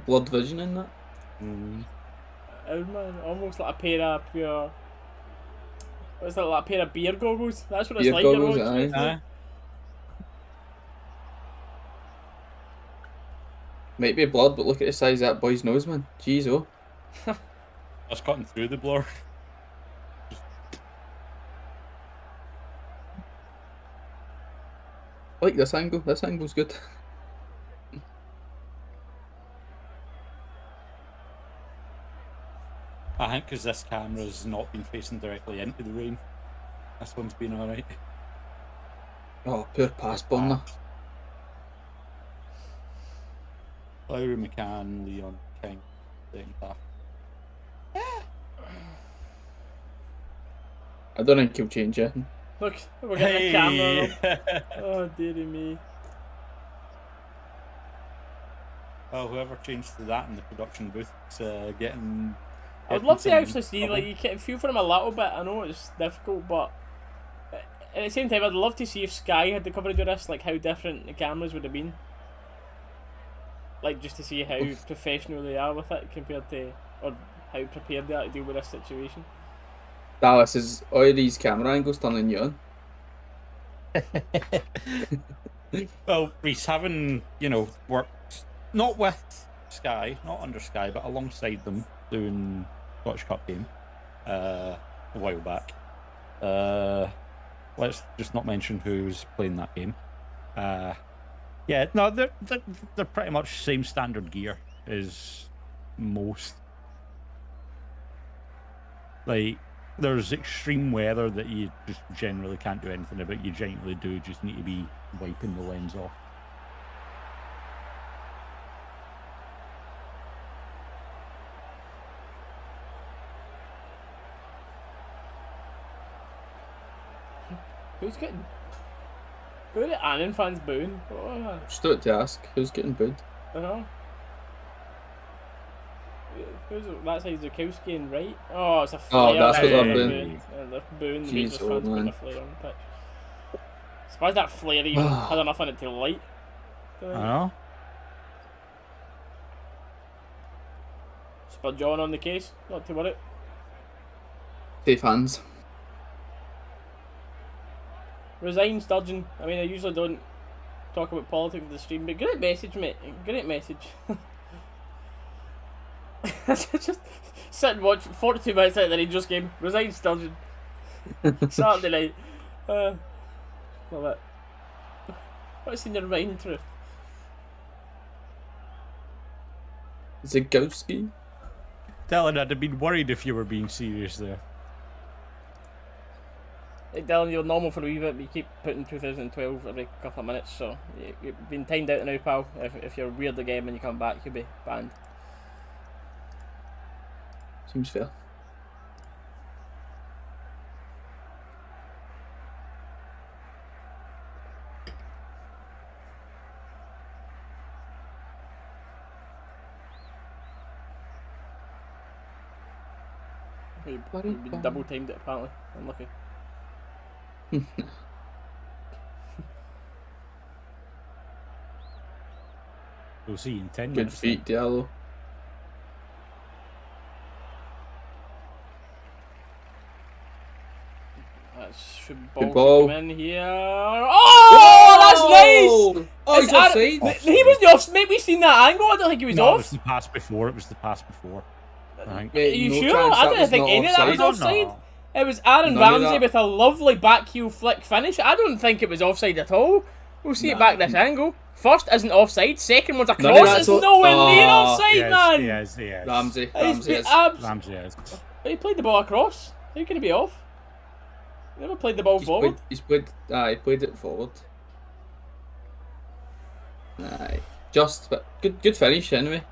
Blood vision in that. Oh man, almost like a pair of pure. What's that, like a pair of beer goggles? That's what it's Beer like. goggles, you're watching it. Aye. Might be blood, but look at the size of that boy's nose, man. Jeez, oh. That's cutting through the blur. I like this angle. This angle's good. I think because this camera's not been facing directly into the rain, this one's been alright. Oh, poor pass, Bonner. Lowry, McCann, Leon, King, second half. I don't think he'll change it. Look, we're getting a camera. Oh, dearie me. Well, whoever changed to that in the production booth is getting... I would love to actually see, like, you can feel for him a little bit. I know it's difficult, but at the same time, I'd love to see if Sky had the coverage of this, like, how different the cameras would have been. Like, just to see how professional they are with it compared to, or how prepared they are to deal with this situation. Dallas, is all these camera angles turning you on? Well, Reese, having, worked not with Sky, not under Sky, but alongside them doing Scottish Cup game a while back. Let's just not mention who's playing that game. Yeah, no, they're pretty much same standard gear as most. Like, there's extreme weather that you just generally can't do anything about. You genuinely do just need to be wiping the lens off. Who's getting... Who are the Annan fans booing? Oh, Just about to ask, who's getting booed? I don't know. That's how Zukowski and Wright. Oh, it's a flare. Oh, that's what they're booing. doing. They're booing the Jeez, Rangers fans putting man. a flare on the pitch. Surprised that flare even had enough in it to light. I know. Spud John on the case, not to worry. Safe hands. Resign Sturgeon. I mean, I usually don't talk about politics in the stream, but great message, mate. Great message. Just sit and watch 42 minutes out of the Rangers game. Resign Sturgeon. Saturday night. Love it. What's in your mind, Truth? Zagowski? Dylan, I'd have been worried if you were being serious there. Hey Dylan, you're normal for a wee bit, but you keep putting 2012 every couple of minutes, so you've been timed out now, pal. If you're weird again when you come back, you'll be banned. Seems fair. You've been double timed it apparently. Unlucky. We'll see you in 10 Good minutes. feet, Diallo. That should Good ball ball. come in here. Oh, that's nice! Oh, he's offside. He was the off. Maybe we've seen that angle. I don't think he was No, it off. was the pass before. It was the pass before. I think. Are you No sure? chance I that didn't was think not any of that was offside. offside. No. It was Aaron None of Ramsey that. with a lovely back heel flick finish. I don't think it was offside at all. We'll see it back this angle. First isn't offside. Second one's a None of cross. that's It's nowhere near Oh, offside, man. Yes. Ramsey He's is. Ramsey is. He played the ball across. How can he be off? He never played the ball forward. He played it forward. Aye. Just, but good finish anyway.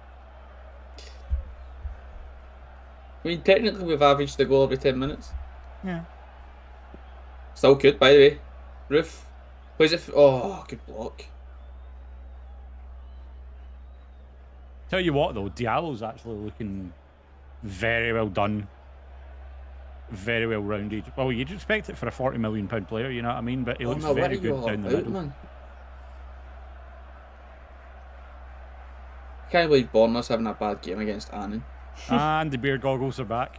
I mean, technically we've averaged a goal every 10 minutes. Yeah. Still good, by the way. Roof. Plays it. Oh, good block. Tell you what, though, Diallo's actually looking very well done. Very well rounded. Well, you'd expect it for a £40 million player, you know what I mean? But he looks what very are you good all down the about, middle. man? I can't believe Bournemouth's having a bad game against Annan. And the beer goggles are back.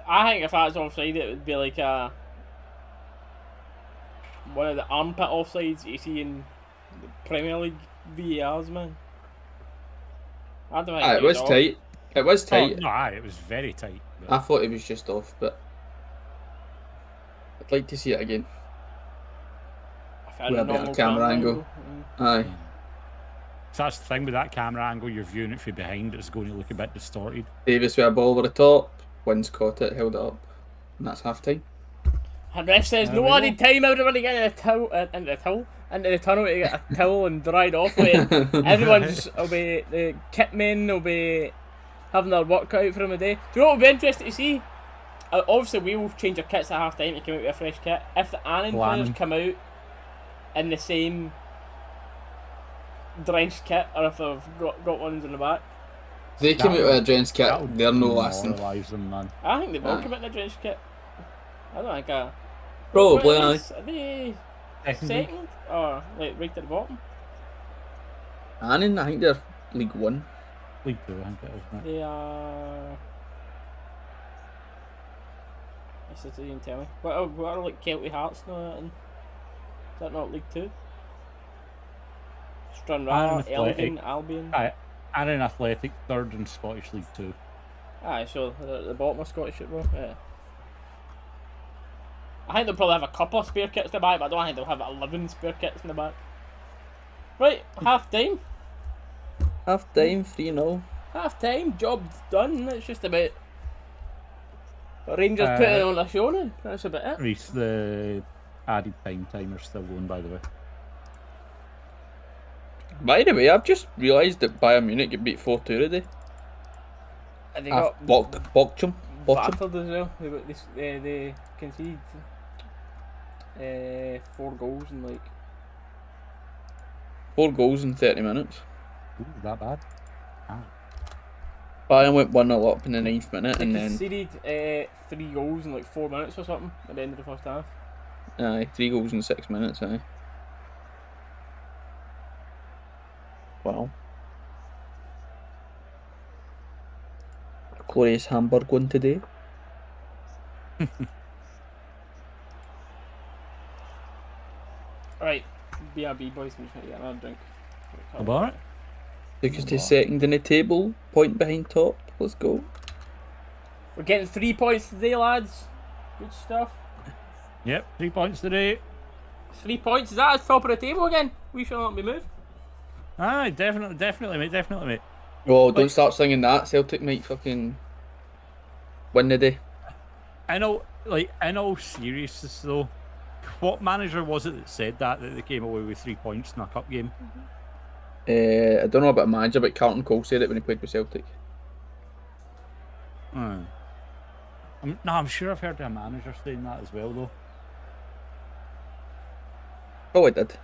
I think if that's offside, it would be like one of the armpit offsides you see in the Premier League VARs, man. I don't think It was off. tight. It was tight. Oh, no, aye, it was very tight. But I thought it was just off, but I'd like to see it again. If I had With a a better normal camera angle. Aye. So that's the thing with that camera angle, you're viewing it from behind, it's going to look a bit distorted. Davis with a ball over the top. Wins caught it, held it up. And that's half time. And ref says There no we added time. Everybody get into the tunnel to get a towel and dried off with it. Everyone's will be the kit men will be having their work cut out for them a day. Do you know what would be interesting to see? Obviously, we will change our kits at half time to come out with a fresh kit. If the Annan players come out in the same drenched kit, or if they've got ones in the back. If they came out with a drenched kit, they're no lasting. Them, man. I think they will come out in a drenched kit. I don't think Probably, are they second? Or like right at the bottom? Annan, I think they're League One. League 2, I think it is, isn't it? They are. I said you can tell me. What are like Kelty Hearts now? Is that not League 2? Stranraer, Elgin, Albion. Annan Athletic, 3rd in Scottish League 2. Aye, so they're at the bottom of Scottish football. Yeah. I think they'll probably have a couple of spare kits in the back, but I don't think they'll have 11 spare kits in the back. Right, half time. Half time, 3-0. Half time, job done. It's just about Rangers putting on a show now. That's about it. Reese, the added time timer's still going, by the way. By the way, I've just realised that Bayern Munich get beat 4-2 today. And they I've got Bochum. battered as well. They conceded 4 goals in like 4 goals in 30 minutes. Ooh, that bad? Bayern went 1-0 up in the 9th minute they and then conceded 3 goals in like 4 minutes or something at the end of the first half. 3 goals in 6 minutes, aye. Wow. Glorious Hamburg won today. Right, BRB boys, I'm just gonna get another drink. About it? Took us to second in the table, point behind top. Let's go. We're getting 3 points today, lads. Good stuff. Yep, 3 points today. 3 points, is that at top of the table again? We shall not be moved. Aye, definitely, mate. Oh, don't start singing that. Celtic might fucking win the day. I know, like, in all seriousness though, what manager was it that said that they came away with 3 points in a cup game? I don't know about a manager, but Carlton Cole said it when he played with Celtic. I'm sure I've heard a manager saying that as well though. Oh, I did.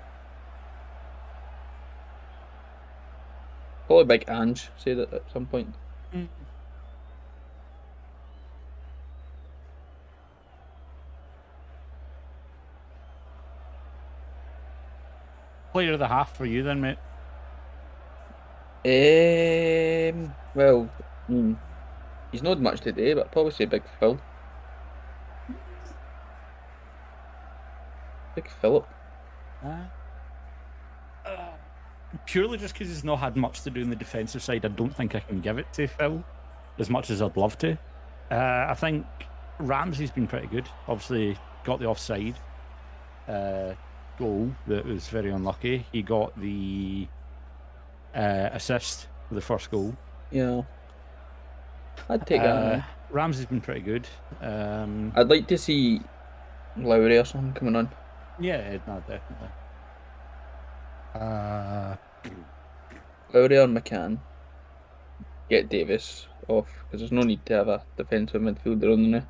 Probably Big Ange said it at some point. Player of the half for you then, mate? Well, he's not much today, but I'd probably say Big Phil. Big Philip. Purely just because he's not had much to do in the defensive side, I don't think I can give it to Phil as much as I'd love to. I think Ramsey's been pretty good. Obviously, got the offside goal that was very unlucky. He got the assist for the first goal. Yeah. I'd take that. Ramsey's been pretty good. I'd like to see Lowry or something coming on. Yeah, no, definitely. Lowry or McCann. Get Davis off, because there's no need to have a defensive midfielder on there.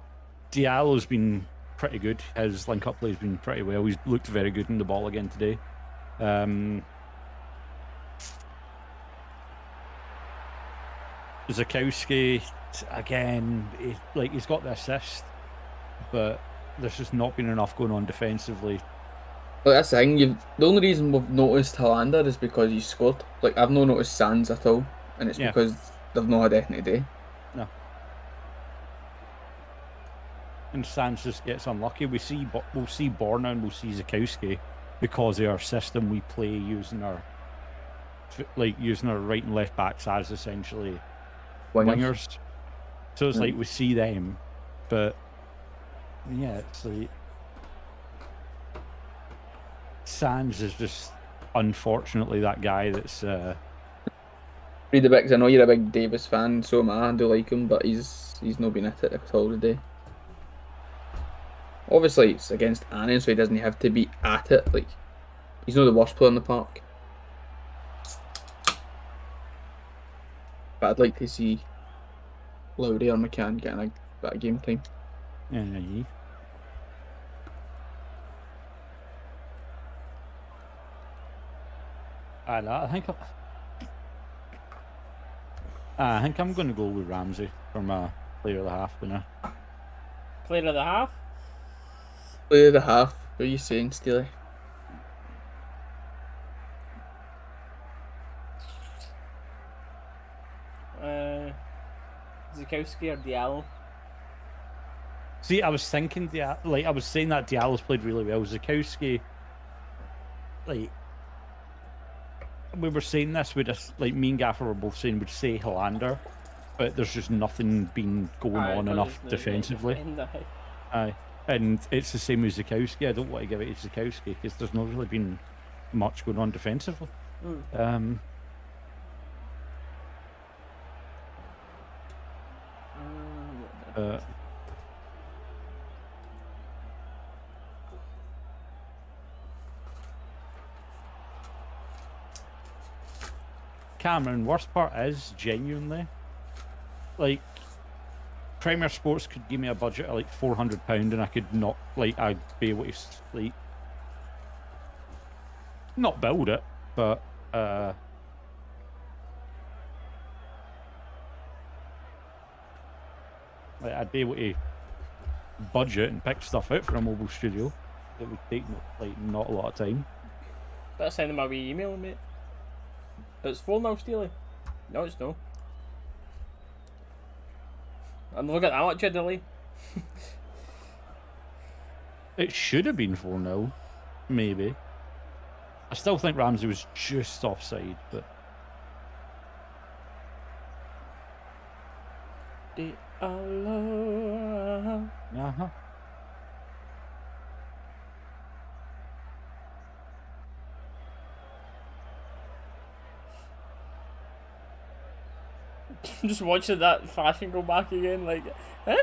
Diallo's been pretty good. His link-up play's been pretty well. He's looked very good in the ball again today. Zakowski, again, he's got the assist, but there's just not been enough going on defensively. Well, that's the thing. The only reason we've noticed Hollander is because he's scored. Like, I've not noticed Sands at all, and it's because they've not had anything today. No. And Sands just gets unlucky. We'll see Borna and we'll see Zakowski because of our system. We play using our right and left backs as essentially wingers. So it's like we see them, but yeah, it's like Sands is just unfortunately that guy that's Read the bit, I know you're a big Davis fan, so am I. I do like him, but he's not been at it at all today. Obviously, it's against Annan, so he doesn't have to be at it. Like, he's not the worst player in the park. But I'd like to see Lowry or McCann getting a bit of game time. Yeah. I think I'm going to go with Ramsey for my player of the half winner. Player of the half? Player of the half. What are you saying, Steely? Zukowski or Diallo? See, I was thinking, I was saying that Diallo's played really well. Zukowski, like, we were saying this, we just, like, me and Gaffer were both saying we'd say Hollander, but there's just nothing been going on enough defensively. Aye. And it's the same with Zukowski. I don't want to give it to Zukowski because there's not really been much going on defensively. Cameron, worst part is genuinely, like, Premier Sports could give me a budget of like £400 and I could not, like, I'd be able to, like, not build it, but like, I'd be able to budget and pick stuff out for a mobile studio. It would take, like, not a lot of time. Better send him a wee email, mate. It's full now, Steely. No, it's no. I'm not got that much of a delay. It should have been 4-0, maybe. I still think Ramsey was just offside, but Diallo. Just watching that fashion go back again, like, huh?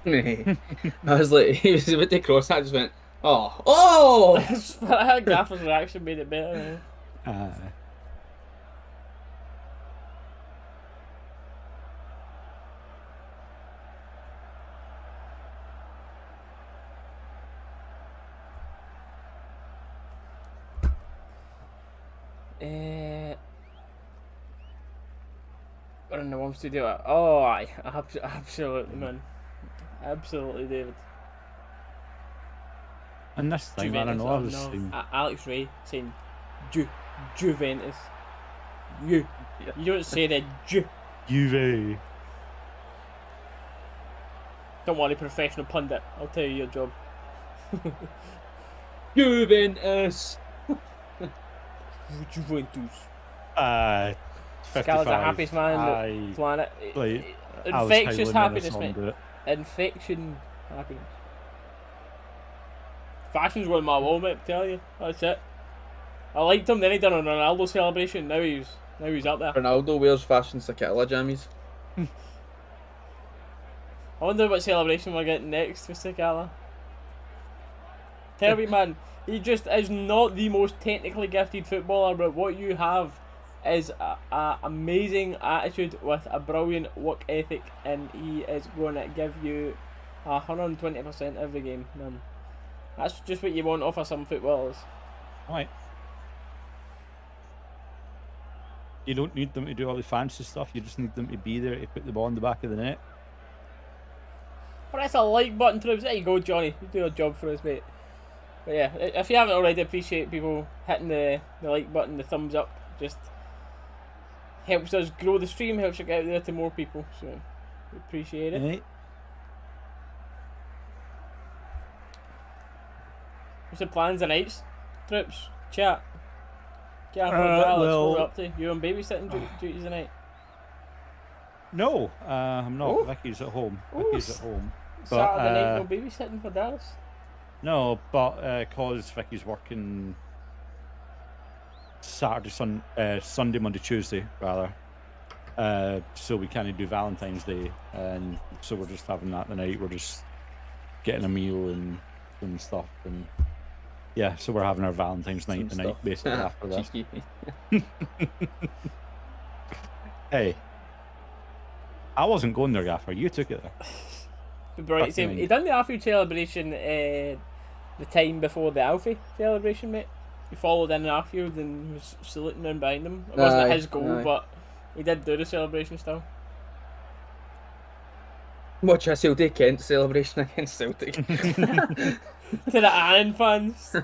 I was like, he was about to cross that, I just went, oh! I had Gaffer's reaction made it better. We're in the one studio. Oh, aye, absolutely, man. Absolutely, David. and this thing, man, I know I was saying... Alex Ray saying Juventus. You don't say that Juve. Don't worry, professional pundit. I'll tell you your job. Juventus! Juventus. 55. Scala's the happiest man on the planet. Like, Infectious happiness, mate. Infection happiness. Fashion's going my wall, mate, I tell you. That's it. I liked him, then he done a Ronaldo celebration, now he's up there. Ronaldo wears fashion Sakala jammies. I wonder what celebration we're getting next with Sakala. Tell me, man, he just is not the most technically gifted footballer, but what you have is a amazing attitude with a brilliant work ethic, and he is going to give you 120% every game, man. That's just what you want off of some footballers. Right. You don't need them to do all the fancy stuff, you just need them to be there to put the ball in the back of the net. Press a like button, troops. There you go, Johnny. You do your job for us, mate. But yeah, if you haven't already, appreciate people hitting the like button, the thumbs up. Just helps us grow the stream, helps it get out there to more people. So, we appreciate it. Right. What's the plans tonight, troops? Chat. Yeah, Dalus, well, what we're up to. You on babysitting duties tonight? No, I'm not. Oh. Vicky's at home. Oh, Vicky's at home. Saturday night, no babysitting for Dallas? No, but cause Vicky's working Sunday, Monday, Tuesday rather. So we can't do Valentine's Day, and so we're just having that tonight. We're just getting a meal and stuff, and yeah, so we're having our Valentine's night Some tonight, stuff. basically after this. Cheeky. Hey, I wasn't going there, Gaffer. You took it there. Right, so he done the Alfie celebration the time before the Alfie celebration, mate. He followed in Arfield and was saluting in behind him. It wasn't his goal, but he did do the celebration still. Watch a Celtic Kent celebration against Celtic. To the Annan fans. I'm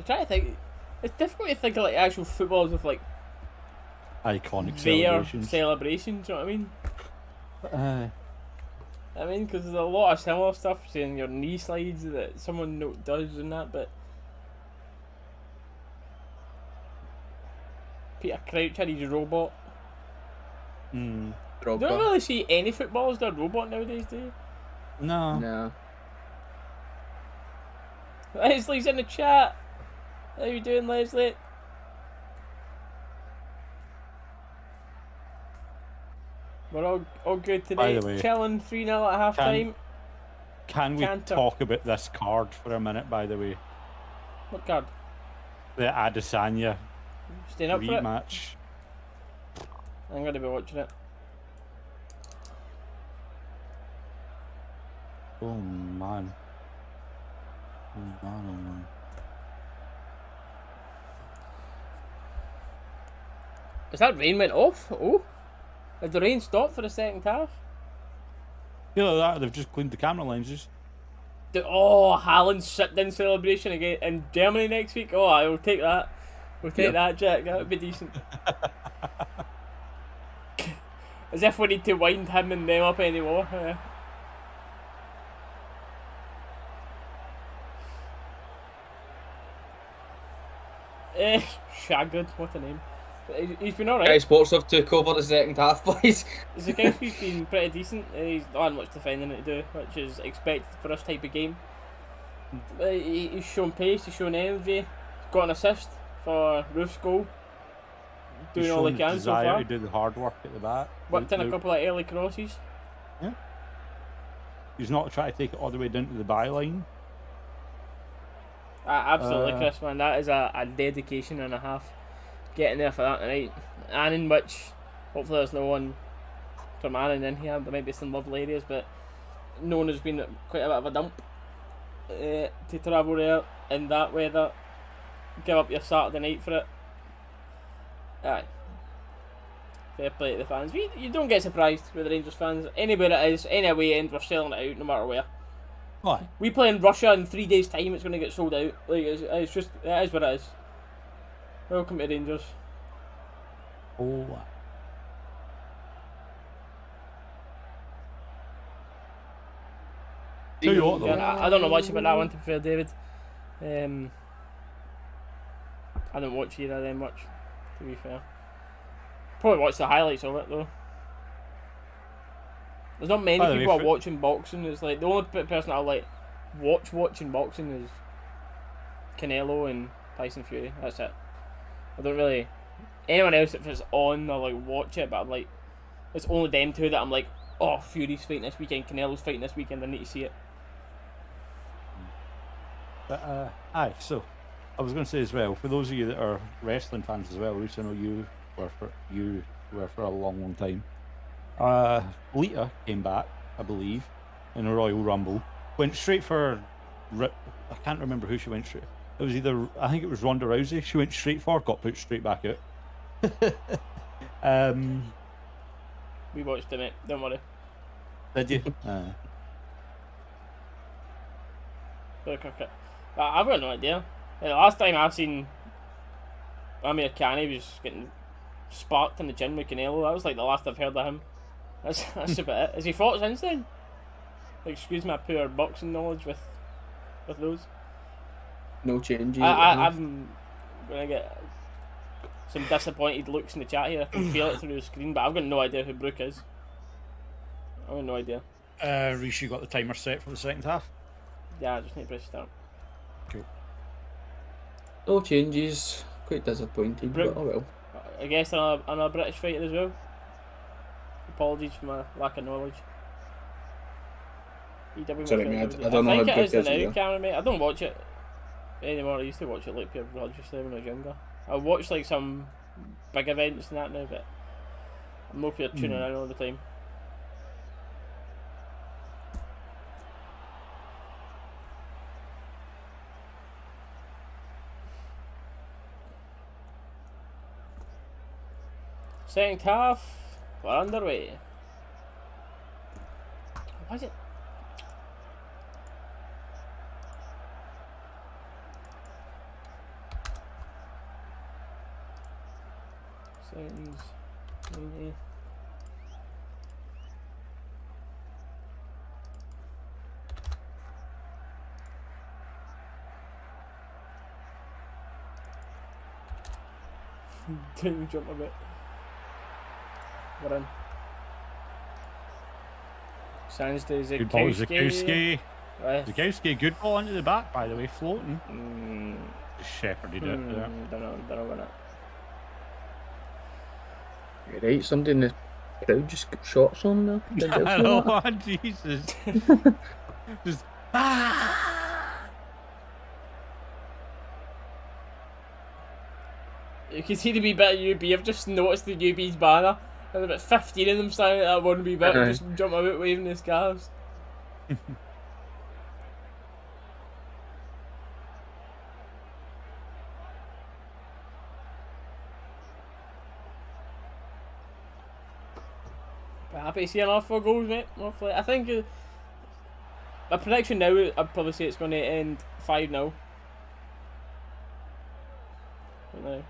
trying to think. It's difficult to think of like actual footballers with like Iconic their celebrations. celebrations. You know what I mean? I mean, because there's a lot of similar stuff, saying your knee slides that someone does and that, but Peter Crouch had his robot. You don't really see any footballers do a robot nowadays, do you? No. No. Leslie's in the chat. How you doing, Leslie? We're all good By today. the way, Chilling 3-0 at half time. Can we Canter. talk about this card for a minute, by the way? What card? The Adesanya Staying up for it? rematch. I'm going to be watching it. Oh, man. Oh, man. Is that rain went off? Oh. Did the rain stop for the second half? Feel like that, they've just cleaned the camera lenses. Haaland's sit-down celebration again in Germany next week. Oh, I will take that. We'll take that, Jack. That would be decent. As if we need to wind him and them up anymore. Shagged, what a name. He's been alright. Guy Sports have took over the second half, boys. Zakowski's been pretty decent. He's not had much defending to do, which is expected for this type of game. He's shown pace, he's shown energy, he's got an assist for Roof's goal. Doing all he can so far. To do the hard work at the back. Worked in a couple of early crosses. Yeah. He's not trying to take it all the way down to the byline. Absolutely, Chris, man. That is a dedication and a half. Getting there for that tonight. Annan, which hopefully there's no one from Annan in here. There might be some lovely areas, but known has been quite a bit of a dump to travel there in that weather. Give up your Saturday night for it. Aye. Fair play to the fans. You don't get surprised with the Rangers fans. Anywhere it is, any away end, we're selling it out no matter where. Why? We play in Russia in 3 days' time, it's going to get sold out. Like it's just, it is what it is. Welcome to Rangers. Oh. Tell you what, though. Yeah, I don't know much about that one, to be fair, David. I don't watch either of them much, to be fair. Probably watch the highlights of it, though. There's not many people are watching boxing. It's like the only person I like watching boxing is Canelo and Tyson Fury. That's it. I don't really anyone else if it's on I like watch it, but I'm like it's only them two that I'm like, oh, Fury's fighting this weekend, Canelo's fighting this weekend. I need to see it. But aye, so I was going to say as well, for those of you that are wrestling fans as well, which I know you were for a long time. Lita came back, I believe, in a Royal Rumble. Went straight for, I can't remember who she went straight. It was either, I think it was Ronda Rousey. She went straight for, got put straight back out. We watched it, mate. Don't worry. Did you? Cricket. I've got no idea. The last time I've seen Amir Khan was getting sparked in the gym with Canelo. That was like the last I've heard of him. That's about it. Has he fought since then? Excuse my poor boxing knowledge with those. No change. I'm gonna get some disappointed looks in the chat here. I can feel it through the screen, but I've got no idea who Brooke is. I've got no idea. Reece, you got the timer set for the second half? Yeah, I just need to press start. Cool. No changes. Quite disappointed, but oh well. I guess another British fighter as well. Apologies for my lack of knowledge. Sorry, mate, I don't know how think it British is the is, now, yeah. Cameron, mate. I don't watch it anymore. I used to watch it like religiously when I was younger. I watch like some big events and that now, but I'm more pure tuning in all the time. Second half, we're underway. Why is it? Settings, 90. Didn't jump a bit. We're in. Sounds to Good ball, Zakowski. Zakowski, good ball into the back, by the way, floating. Shepherded it there. Don't know about it. You're right, somebody in the crowd just got shots on there. I know, Jesus. Just, You can see the wee bit of UB. I've just noticed the UB's banner. There's about 15 of them standing at that one wee bit, just jump about waving their scarves. But happy to see another 4 goals, mate. Hopefully. I think my prediction now, I'd probably say it's going to end 5-0. No.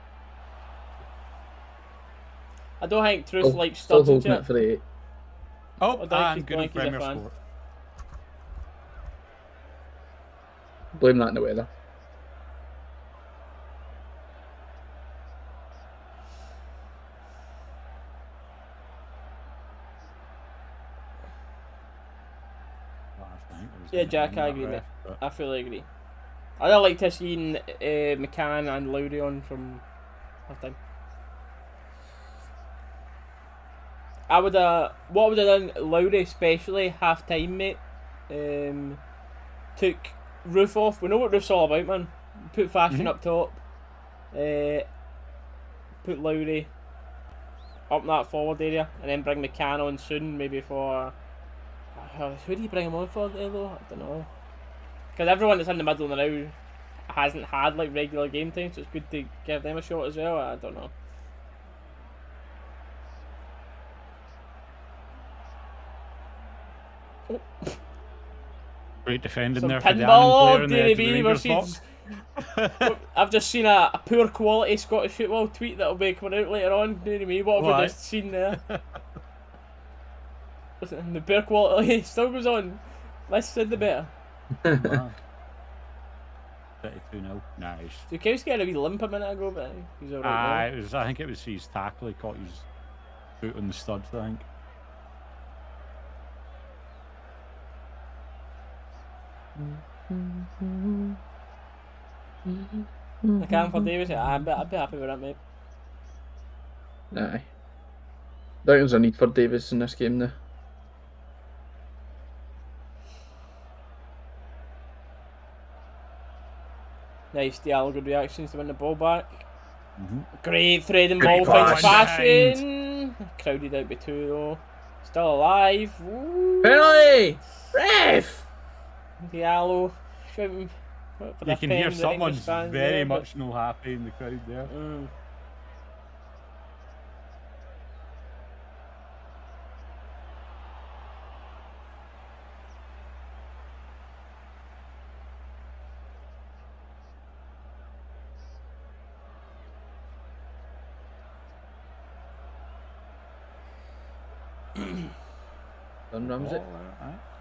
I don't think Truth likes Still studs and holding shit. it for the 8. oh, I think and he's good like he's a Premier fan. Sport. Blame that in the weather. Yeah, Jack, I agree, mate. I fully agree. I'd like to see McCann and Lowry on from half time. I would what I would have done, Lowry especially half time, mate. Took Roof off. We know what Roof's all about, man. Put Fashion up top. Put Lowry up in that forward area, and then bring McCann on soon, maybe for. Who do you bring him on for there though? I don't know. Because everyone that's in the middle now hasn't had like regular game time, so it's good to give them a shot as well. I don't know. Great defending Some there for the pinball, Annan player in the edge of the Rangers box. I've just seen a poor quality Scottish football tweet that'll be coming out later on. Do you know what I mean? What have we just seen there? The poor quality still goes on. Less said the better. Wow. 32-0. Nice. Zakowski had a wee limp a minute ago, but he's alright now. I think it was his tackle. He caught his foot on the studs, I think. I can't for Davis. I'd be happy with that, mate. Aye. Don't think there's a need for Davis in this game now. Nice Diallo, good reactions to win the ball back. Mm-hmm. Great threading Great ball, finds pass. Fashion. Crowded out by 2 though. Still alive. Woo. Penalty! Ref! Diallo shouting for the You can pen, hear the someone's Rangers fans very there, but- much no happy in the crowd there. Done Ramsey.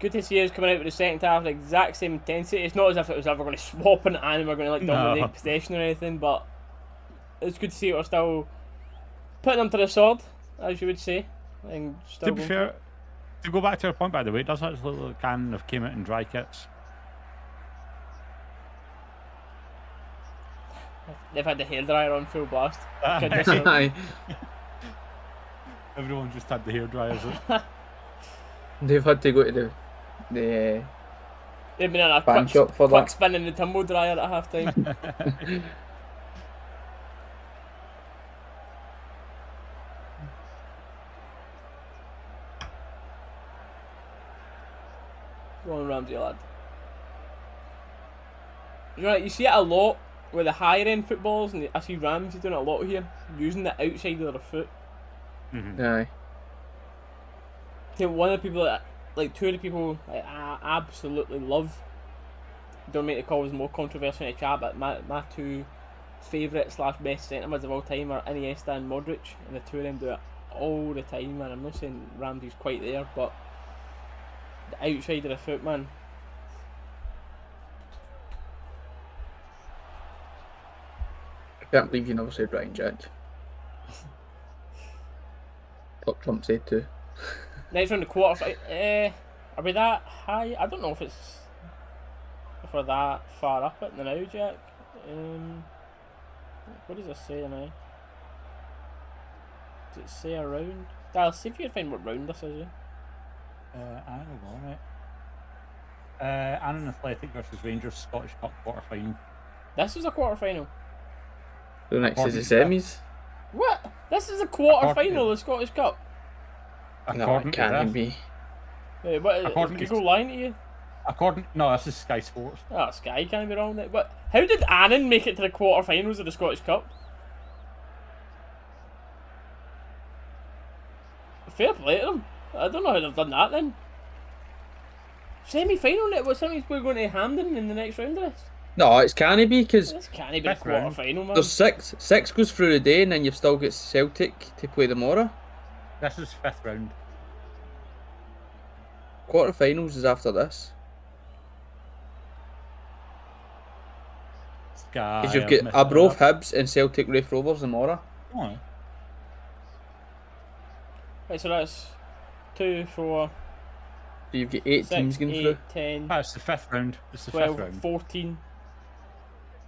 Good to see us coming out with the second half the exact same intensity. It's not as if it was ever going to swap into Annan, we're going to like dominate possession or anything, but it's good to see we're still putting them to the sword, as you would say. And still To be fair, to go back to our point, by the way, it does actually look like Annan have came out in dry kits. They've had the hairdryer on full blast. Goodness sake. Aye. Everyone just had the hairdryers. They've had to go to the They've been in a fan shop for quick that. spin in the tumble dryer at half time. Go on, Ramsey, lad. You see it a lot with the higher end footballers, and I see Ramsey doing it a lot here, using the outside of their foot. Aye. I think one of the people that, like, two of the people I absolutely love, don't make the calls more controversial in the chat, but my two favourite / best centre mids of all time are Iniesta and Modric, and the two of them do it all the time, man. I'm not saying Ramsey's quite there, but the outside of the foot, man. I can't believe you never said Ryan Jack. Top Trump said too. Next round, the quarter. Are we that high? I don't know if we're that far up it now, Jack. What does it say now? Does it say a round? Dalus, see if you can find what round this is. I don't know, right? Annan Athletic versus Rangers Scottish Cup quarter final. This is a quarter final. The next is the semis. What? This is a quarter According final of the Scottish Cup. No, According it to can't this- be. Wait, what? According Did to- Google lying to you? No, this is Sky Sports. Oh, Sky can't be wrong there. But how did Annan make it to the quarter-finals of the Scottish Cup? Fair play to them. I don't know how they've done that then. Semi-final net. What semis we're going to Hampden in the next round of this? No, it can't be because This can't be a Fifth round. quarter-final, man. there's six goes through the day and then you've still got Celtic to play tomorrow. This is 5th round. Quarterfinals is after this. Sky. Because you've I've got missed Arbroath, it up. Hibs and Celtic Raith Rovers tomorrow. Oh, Right, so that's 2, 4, So you've got 8 teams 6, going 8, through. 10, it's the 5th round. It's the 5th 12, round. 14.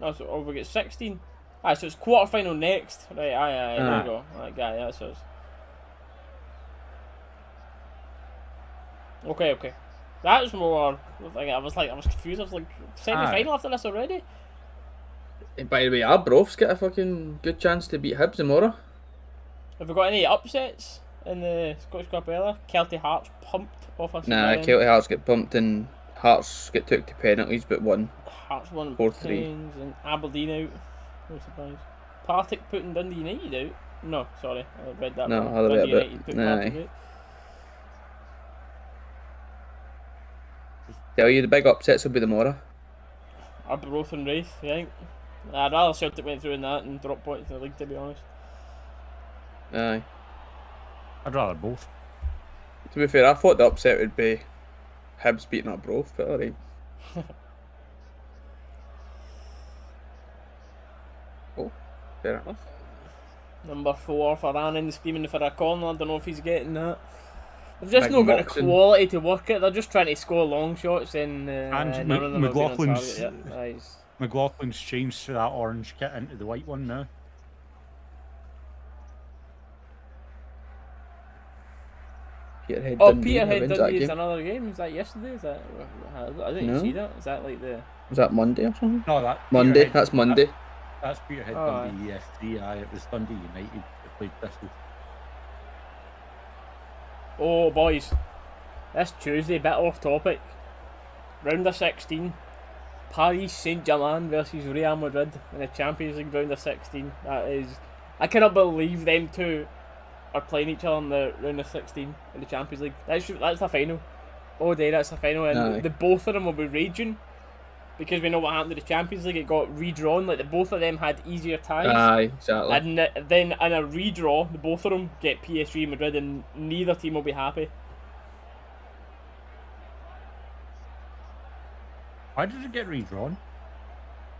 No, so we get 16. So it's quarter-final next. Right, aye, there Ah. we go. Right, guy, that's us. Okay. That was more. I was confused. I was like, semi-final after this already. And by the way, Arbroath's got a fucking good chance to beat Hibs tomorrow. Have we got any upsets in the Scottish Cup earlier? Kelty Hearts pumped off us. Nah, Celtic Hearts get bumped and Hearts get took to penalties but won. Hearts won 4-3. Plains and Aberdeen out. No surprise. Partick putting Dundee United out. No, sorry, I read that No, wrong. I read Dundee it, but United put nah. Partick out. Tell you the big upsets will be tomorrow. Arbroath and Wraith, I think. I'd rather Celtic went through in that and dropped points in the league, to be honest. Aye. I'd rather both. To be fair, I thought the upset would be Hibs beating Arbroath, but alright. Oh, fair enough. Number 4 for Annan, screaming for a corner. I don't know if he's getting that. They've just Big not got the Moxon. quality to work it. They're just trying to score long shots and And none of them have been on McLaughlin's- target yet. Nice. McLaughlin's changed to that orange kit into the white one now. Peterhead Oh, Dundee Peterhead wins that Dundee is game. another game. Is that yesterday? Is that? I didn't even No. see that. Is that like the? Was that Monday or something? No, that Monday, Peterhead- that's Monday. That's Peterhead Oh, Dundee EFC. Aye, it was Dundee United that played Bristol. Oh boys, this Tuesday, bit off topic. Round of 16, Paris Saint-Germain versus Real Madrid in the Champions League round of 16. That is, I cannot believe them two are playing each other in the round of 16 in the Champions League. That's the final. Oh day, that's the final, and Aye. the both of them will be raging because we know what happened to the Champions League. It got redrawn. Like the both of them had easier ties. Aye, exactly. And then in a redraw, the both of them get PSG Madrid, and neither team will be happy. Why did it get redrawn?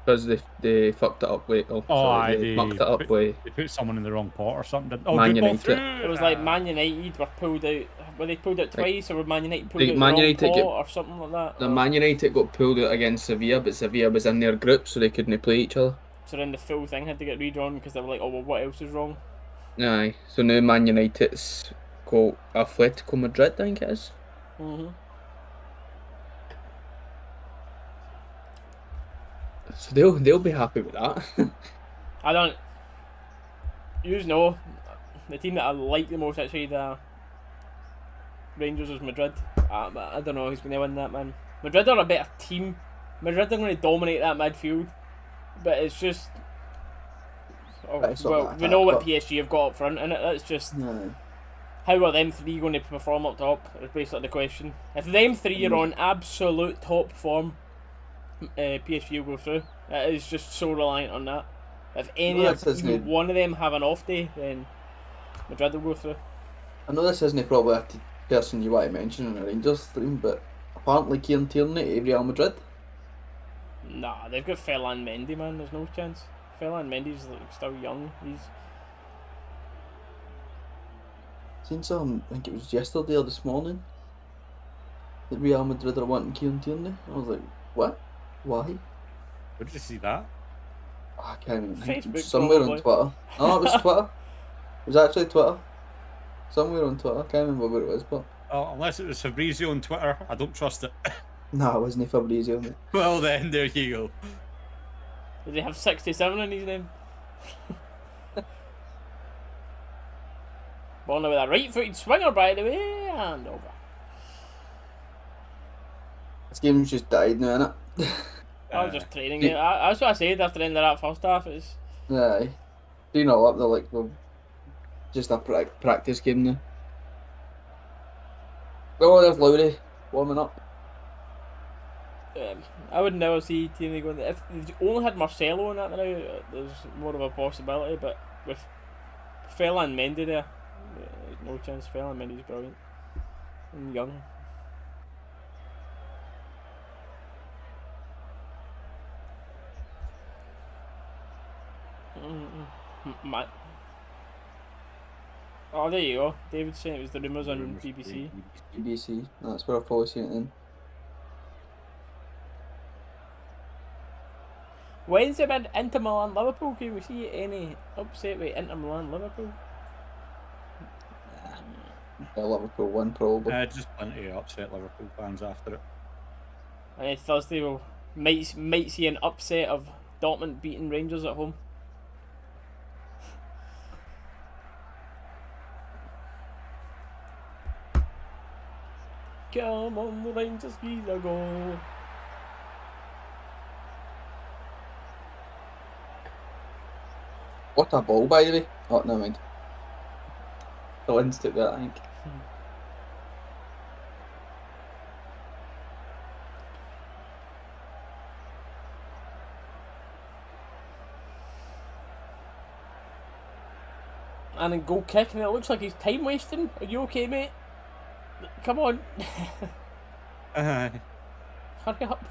Because they fucked it up with. Oh, aye, sorry, they mucked it up with. They put someone in the wrong pot or something. Didn't... Oh, Man good ball United. through. It was like Man United were pulled out. Were they pulled out twice, or were Man United pulled Like, out the Man wrong United pot get- or something like that? The Or- Man United got pulled out against Sevilla, but Sevilla was in their group, so they couldn't play each other. So then the full thing had to get redrawn because they were like, oh well, what else is wrong? Aye. So now Man United's got Atletico Madrid, I think it is. Mm-hmm. So they'll be happy with that. I don't. You know, the team that I like the most outside Rangers is Madrid. I don't know who's going to win that, man. Madrid are a better team. Madrid are going to dominate that midfield, but it's just. Oh, But it's not well, that we know what attack, PSG have got up front, and it's just No. how are them three going to perform up top? Is basically the question. If them three are on absolute top form, PSG will go through. It is just so reliant on that. If any Well, of that's even one of them have an off day, then Madrid will go through. I know this isn't probably a person you want to mention in a Rangers stream, but apparently Kieran Tierney to Real Madrid. Nah, they've got Ferland Mendy, man. There's no chance. Ferland Mendy's like still young. He's Seen some, I think it was yesterday or this morning, that Real Madrid are wanting Kieran Tierney. I was like, what? Why? Where did you see that? I can't even think. Facebook, Somewhere probably. on Twitter. No, it was Twitter. It was actually Twitter. Somewhere on Twitter. I can't remember where it was, but Oh, unless it was Fabrizio on Twitter, I don't trust it. no, it wasn't Fabrizio. Mate. Well then, there you go. Does he have 67 in his name? Born with a right-footed swinger, by the way, and over. This game's just died now, innit? I was just training it. That's what I said after the end of that first half. It's Aye. 3-0 up, they're like, well, just a practice game now. Oh, there's Lowry warming up. I would never see Tierney going. If they only had Marcelo in that now, there's more of a possibility. But with Ferland Mendy there, there's no chance. Ferland Mendy's brilliant and young. Matt. Oh, there you go. David saying it was the rumours on BBC. BBC, that's where I've probably seen it then. When's the big Inter Milan Liverpool? Can we see any upset with Inter Milan Liverpool? Yeah, Liverpool win probably. Just plenty of upset Liverpool fans after it. And then Thursday we'll might see an upset of Dortmund beating Rangers at home. Come on, Rangers, give a go. What a ball, by the way. Oh, never mind. The Lens took that, I think. And then goal kick, and it looks like he's time wasting. Are you okay, mate? Come on. Hurry up.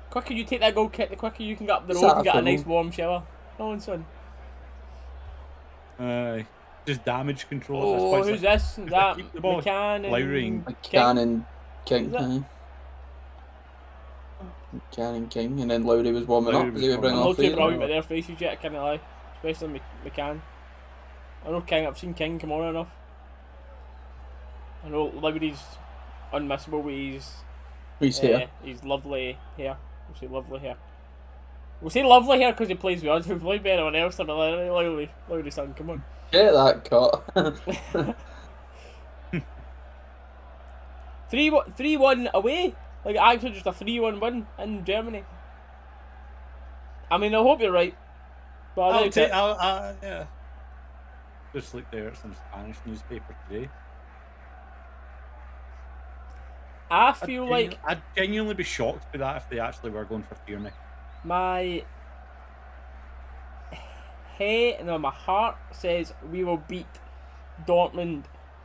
Quicker you take that goal kick, the quicker you can get up the road and get a nice warm shower. Come on, son. Just damage control. Oh, at this who's this? Is that keep the ball. McCann and Lowry and McCann and King. Is it? McCann and King, and then Lowry was warming Lowry up. was They were bringing I'm off not too Fraser. brilliant with their faces yet, I can't lie. Especially McCann. I know King, I've seen King come on enough. I know Lowry's unmissable with He's here. his lovely hair. We'll say lovely hair. We'll say lovely hair because he plays with us. If we play with anyone else, then Lowry son, come on. Get that cut. 3-1 away? Like actually just a 3-1 win in Germany. I mean, I hope you're right. But I'll take. Yeah. Just look there at some Spanish newspaper today. I feel like I'd genuinely be shocked by that if they actually were going for Tierney. my my heart says we will beat Dortmund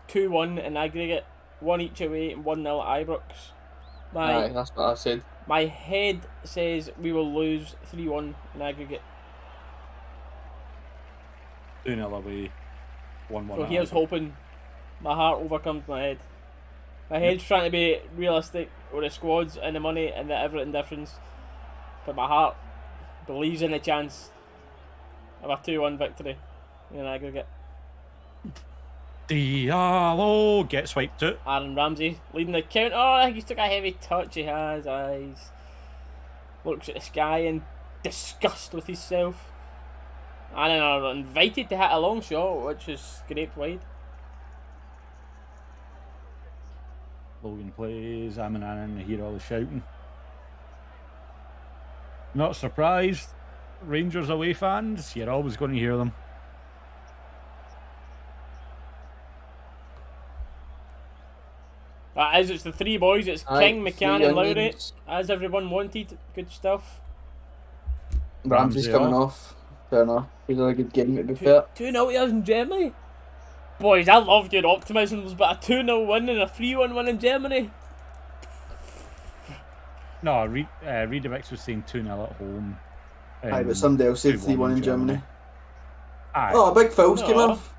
2-1 in aggregate, 1 each away and 1-0 at Ibrox. Aye, that's what I said. My head says we will lose 3-1 in aggregate. 2-0 away, 1-1. So here's hoping. My heart overcomes my head. My head's trying to be realistic with the squads and the money and the everything difference, but my heart believes in the chance of a 2-1 victory in aggregate. Diallo gets wiped out. Aaron Ramsey leading the count. Oh, I think he's took a heavy touch. He has. Eyes. Looks at the sky in disgust with himself. Annan are invited to hit a long shot, which is scraped wide. Logan plays. I'm and Annan. I hear all the shouting. Not surprised. Rangers away fans. You're always going to hear them. It's the three boys. It's King, McCann, and Lowry. As everyone wanted. Good stuff. Ramsey's coming off. Fair enough. He's had a good game, to be fair. 2-0 to us in Germany. Boys, I love your optimisms, but a 2-0 win and a 3-1 win in Germany. No, Reedevix was saying 2-0 at home. Aye, but somebody else said 3-1 in Germany. Aye. Oh, big fouls came off.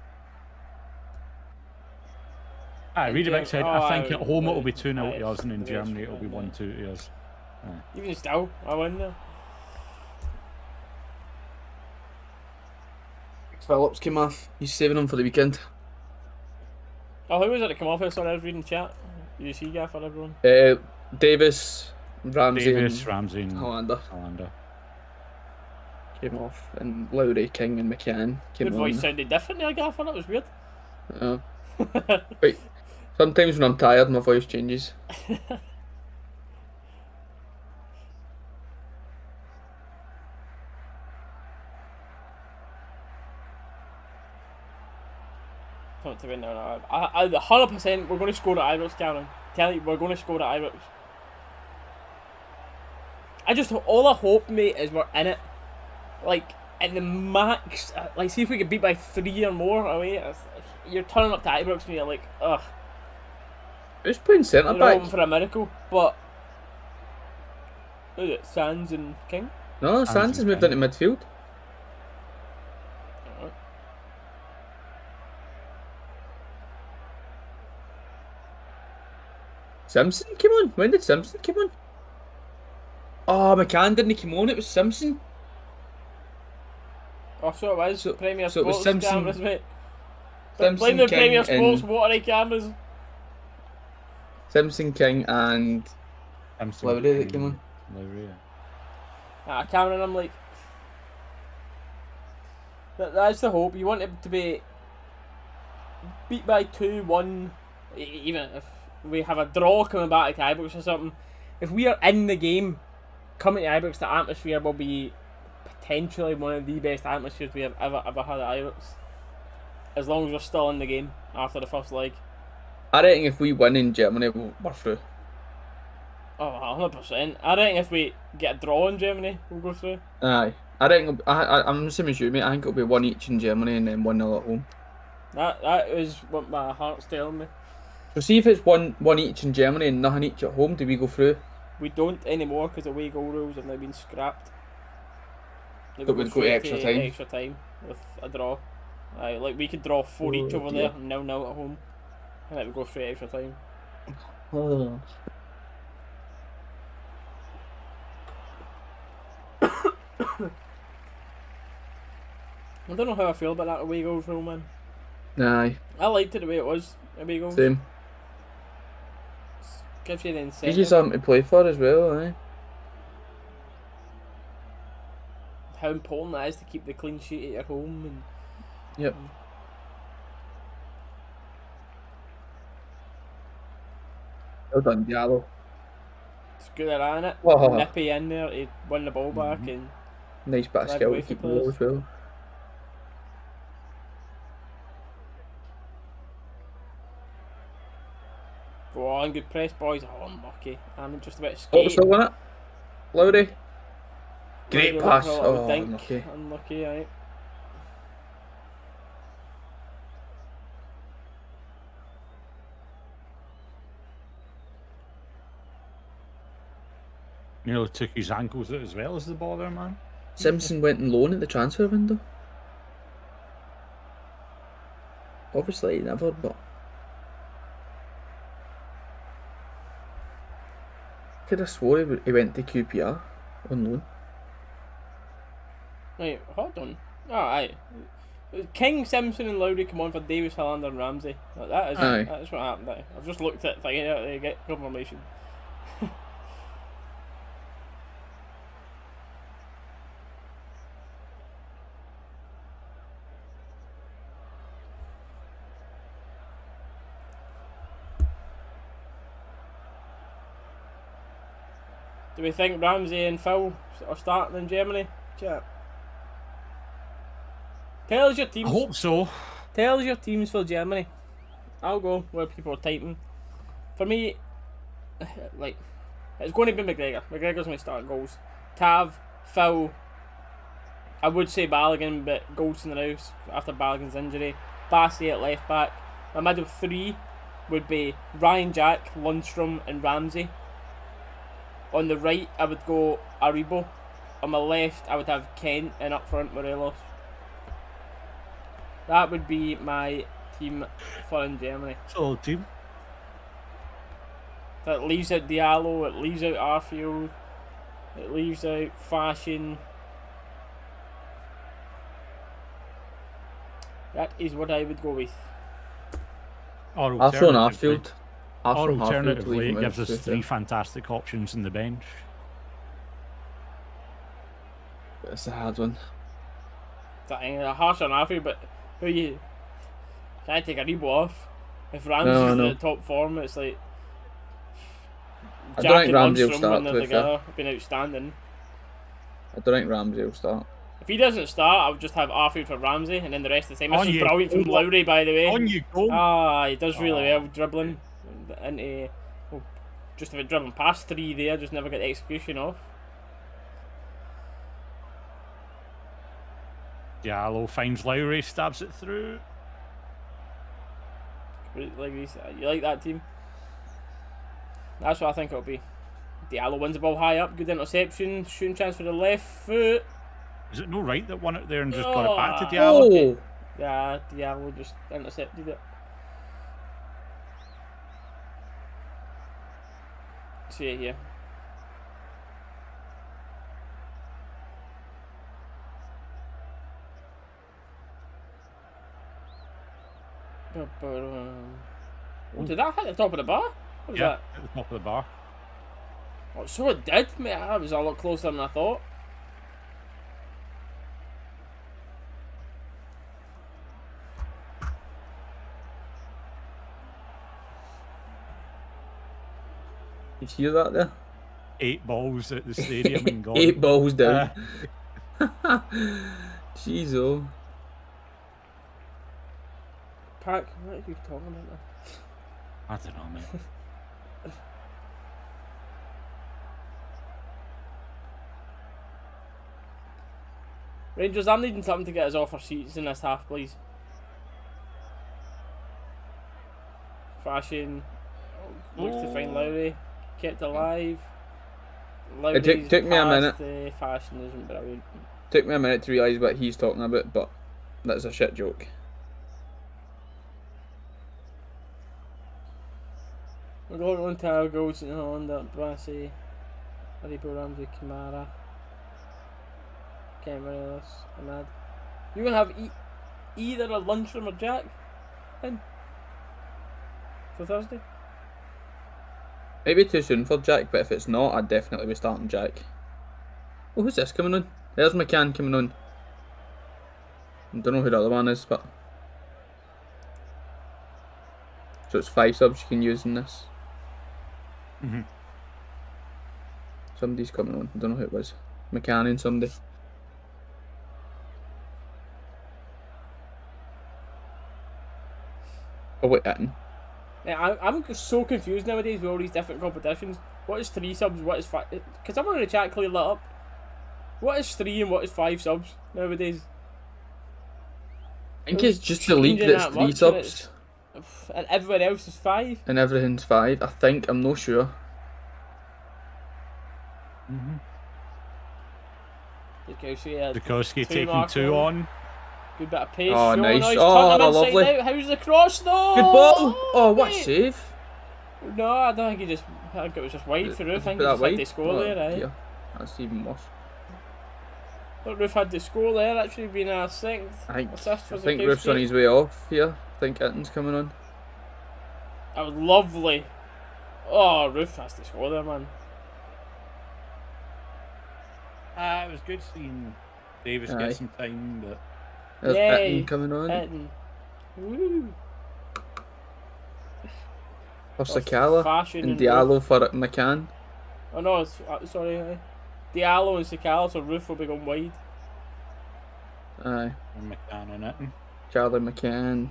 Aye, Reedevix said, I think at home it'll be 2-0 to us, and in Germany it'll be 1-2 to us. Even still, I win there. Phillips came off. He's saving him for the weekend. Oh, who was it that come off here? Sorry, I was reading chat. You see, Gaff, for everyone? Davis, Ramsey, and Hollander. Came off, and Lowry, King, and McCann came Your on. voice sounded different there, Gaff. That was weird. Wait, sometimes when I'm tired, my voice changes. Not to win now. 100% we're going to score at Ibrox, Cameron. Tell you, we're going to score at Ibrox. All I hope, mate, is we're in it. Like, at the max, like, see if we could beat by 3 or more away. You're turning up to Ibrox and you're like, ugh. Who's playing centre You're back? hoping for a miracle, but... Who's it, Sands and King? No, Sands has moved into midfield. Simpson came on? When did Simpson come on? Oh, McCann didn't come on, it was Simpson. Oh, so it was. Premier so it was Sports Simpson, cameras, mate. Simpson, blame the King, Premier Sports and watery cameras. Simpson, King, and Lowry that came on. Lowry, Cameron, I'm like... That's the hope. You want it to be beat by 2-1, even if we have a draw coming back to Ibrox or something. If we are in the game, coming to Ibrox, the atmosphere will be potentially one of the best atmospheres we have ever had at Ibrox. As long as we're still in the game after the first leg. I reckon if we win in Germany, we're through. Oh, 100%. I reckon if we get a draw in Germany, we'll go through. Aye. I reckon, I'm the same as you, mate. I think it'll be 1 each in Germany and then 1-0 at home. That is what my heart's telling me. So see if it's one each in Germany and nothing each at home, do we go through? We don't anymore because the away goal rules have now been scrapped. But we'd go to extra time. Extra time with a draw. Like we could draw 4 each over there and 0-0 at home. And it would go straight extra time. Oh. I don't know how I feel about that away goals rule, man. Aye. I liked it the way it was, away goals. Same. Gives you the Gives incentive. you something to play for as well, aye. How important that is to keep the clean sheet at your home. And Yep. Well done, Diallo. it's good at ran it. Oh. Nippy in there to win the ball back and Nice bit of Drive skill away to for keep the ball players. as well. go on, good press, boys. Oh, unlucky. I'm just about to skate. What was still in it? Lowry? Great Lowry pass. looking a little Oh, dink. unlucky. Unlucky, right. Nearly took his ankles out as well as the ball there, man. Simpson went on loan at the transfer window. Obviously, he never, but could have swore he went to QPR on loan. Right, hold on. Alright. King, Simpson and Lowry come on for Davis, Hollander and Ramsey. That's what happened there. I've just looked at thinking out to get confirmation. Do we think Ramsey and Phil are starting in Germany? Chat. Tell us your teams. I hope so. Tell us your teams for Germany. I'll go where people are typing. For me, like, it's going to be McGregor. McGregor's my starting goals. Tav, Phil. I would say Balogun, but Goldson now after Balogun's injury. Bassey at left back. My middle three would be Ryan Jack, Lundstrom, and Ramsey. On the right, I would go Aribo. On my left, I would have Kent, and up front, Morelos. That would be my team for in Germany. Solid team. That leaves out Diallo, it leaves out Arfield, it leaves out Fashion. That is what I would go with. I'll throw an Arfield. Or alternatively, it gives us three fantastic options in the bench. It's a hard one. A harsh on Arfield, but who you can't take a Rebo off. If Ramsey's in the top form, it's like I don't think Ramsey will Lundstrom start. when they're together have been outstanding. I don't think Ramsey will start. If he doesn't start, I'll just have Arfield for Ramsey, and then the rest of the time. This is brilliant from Lowry, by the way. On you go. He does really well dribbling into just about dribbling past three there, just never get the execution off. Diallo finds Lowry, stabs it through. You like that team? That's what I think it'll be. Diallo wins the ball high up, good interception, shooting chance for the left foot. Is it no right that won it there and just got it back to Diallo? Yeah, Diallo just intercepted it. See it here. Did that hit the top of the bar? What was that? At the top of the bar. Oh, so it did, mate. That was a lot closer than I thought. Did you hear that there? 8 balls at the stadium and gone. 8 balls down. Jeez, oh. Park, what are you talking about now? I don't know, mate. Rangers, I'm needing something to get us off our seats in this half, please. Fashion. Looks to find Lowry. Kept alive. It took me a minute. Fashion isn't brilliant. Took me a minute to realise what he's talking about, but that's a shit joke. We're going on to our goals in Honda, Bassey, Aribo, Ramsey, Kamara, Morelos, Ahmad. You gonna have either a Lundstrom or Jack in for Thursday? Maybe too soon for Jack, but if it's not, I'd definitely be starting Jack. Oh, who's this coming on? There's McCann coming on. I don't know who the other one is, but... So it's 5 subs you can use in this. Mm-hmm. Somebody's coming on. I don't know who it was. McCann and somebody. Oh, wait, Etten. Yeah, I'm so confused nowadays with all these different competitions. What is 3 subs? What is 5? Can someone in the chat clear that up? What is 3 and what is 5 subs nowadays? I think it's just the league that's 3 subs. And everyone else is 5? And everything's 5. I think. I'm not sure. Mm-hmm. Dikowski taking 2 on. Good bit of pace. Oh, nice. Oh, lovely. out. How's the cross though? Good ball. Oh, what mate. Save. No, I don't think he just... I think it was just wide through. I think he just had to score there, right? Yeah. That's even worse. But Roof had the score there. That should have been a second assist for I think Roof's on his way off here. I think Itton's coming on. That was lovely. Oh, Roof has to score there, man. It was good seeing Davis get some time, but there's Itton coming on. Itton. Woo. For Sakala and Diallo for McCann. Oh no, sorry. Diallo and Sakala, so Roof will be going wide. Aye. and McCann and Itton. Charlie McCann.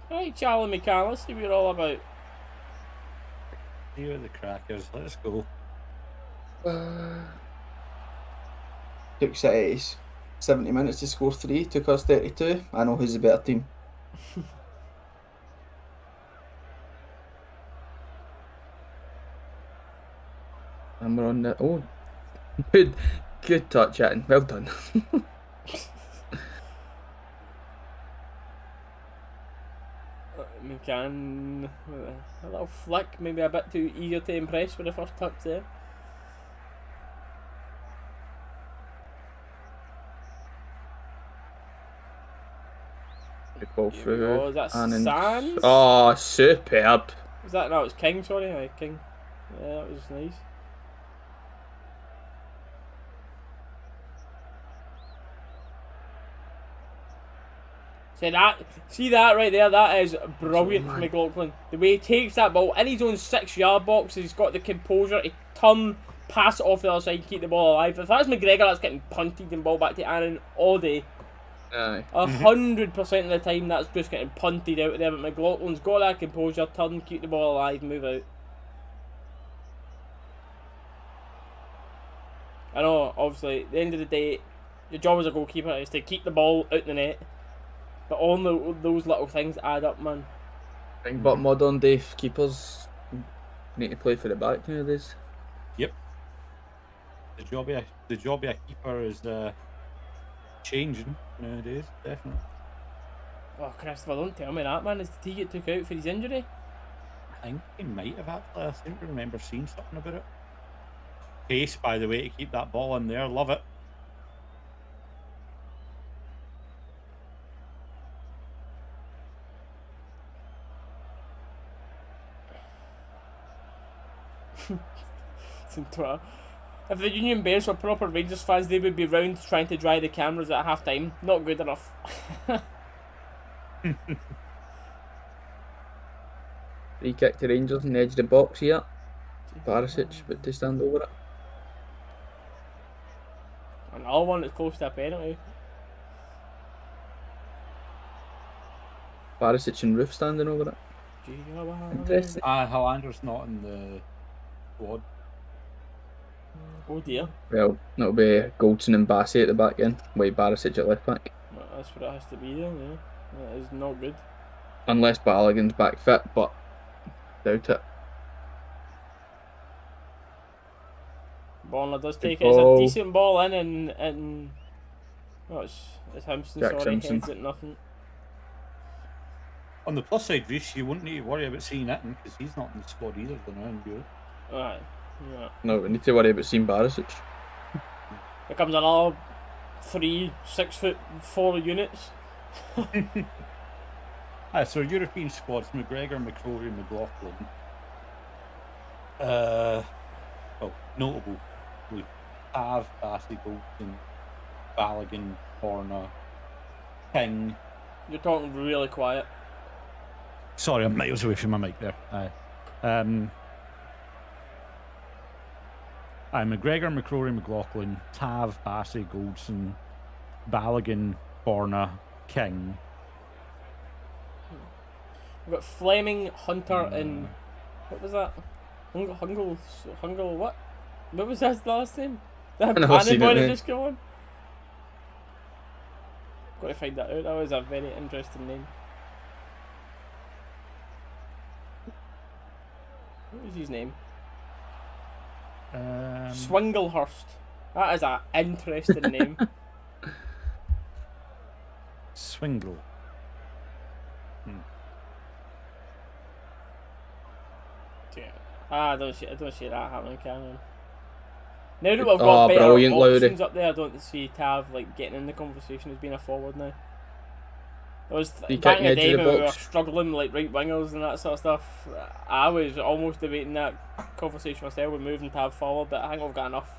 Right, Charlie McCann, let's see what you're all about. See what the crack is. Let's go. Took City 70 minutes to score 3, took us 32. I know who's the better team. And we're on the... Oh, good touch, Itton. Well done. McCann, a little flick, maybe a bit too eager to impress with the first touch there. Good ball through. Oh, is that Sands? Oh, superb. Was that? No, it was King, sorry. Aye, King. Yeah, that was nice. See that right there? That is brilliant from McLaughlin. The way he takes that ball in his own 6-yard box, he's got the composure to turn, pass it off the other side, keep the ball alive. If that's McGregor, that's getting punted and ball back to Annan all day. Aye. 100% of the time, that's just getting punted out there. But McLaughlin's got that composure, turn, keep the ball alive, move out. I know, obviously, at the end of the day, your job as a goalkeeper is to keep the ball out the net. But all those little things add up, man. But modern day keepers need to play for the back nowadays. Yep. The job of a keeper is changing nowadays, definitely. Oh, Christopher, don't tell me that, man. Is the T get took out for his injury? I think he might have actually. I seem to remember seeing something about it. Pace, by the way, to keep that ball in there. Love it. If the Union Bears were proper Rangers fans, they would be round trying to dry the cameras at half time. Not good enough. Free kick to Rangers in the edge of the box here. Barisic, but to stand over it. Another one that's close to a penalty. Barisic and Roof standing over it. Interesting. Hollander's not in the squad. Oh dear. Well, that'll be Goldson and Bassey at the back end, with Barisic at left back. Well, that's what it has to be then, yeah. That is not good. Unless Balogun's back fit, but doubt it. Bonner does take it. It's a decent ball in and oh, it's Simpson, Jack sorry, Simpson. heads it nothing. On the plus side, Reece, you wouldn't need to worry about seeing Itton because he's not in the squad either. They're now in Europe. Alright. Yeah. No, we need to worry about seeing Barisic. Here comes another 3 6'4" units. So European squads: McGregor, McCrory, McLaughlin. Notable. We have Bassey, Goldson, Balogun, Horner, King. You're talking really quiet. Sorry, I'm miles away from my mic there. McGregor, McCrory, McLaughlin, Tav, Bassey, Goldson, Balogun, Horner, King. We've got Fleming, Hunter, and what was that? Hungle, what? What was his last name? That Annan boy that just came on. Got to find that out. That was a very interesting name. What was his name? Swinglehurst. That is an interesting name. Swingle. Yeah. I don't see that happening, can I? Now that we've got better brilliant, options Lowry. up there, I don't see Tav like getting in the conversation as being a forward now. It was Free back kick in the day edge of the when we were box. struggling like right wingers and that sort of stuff. I was almost debating that conversation myself with moving Tav forward, but I think we've got enough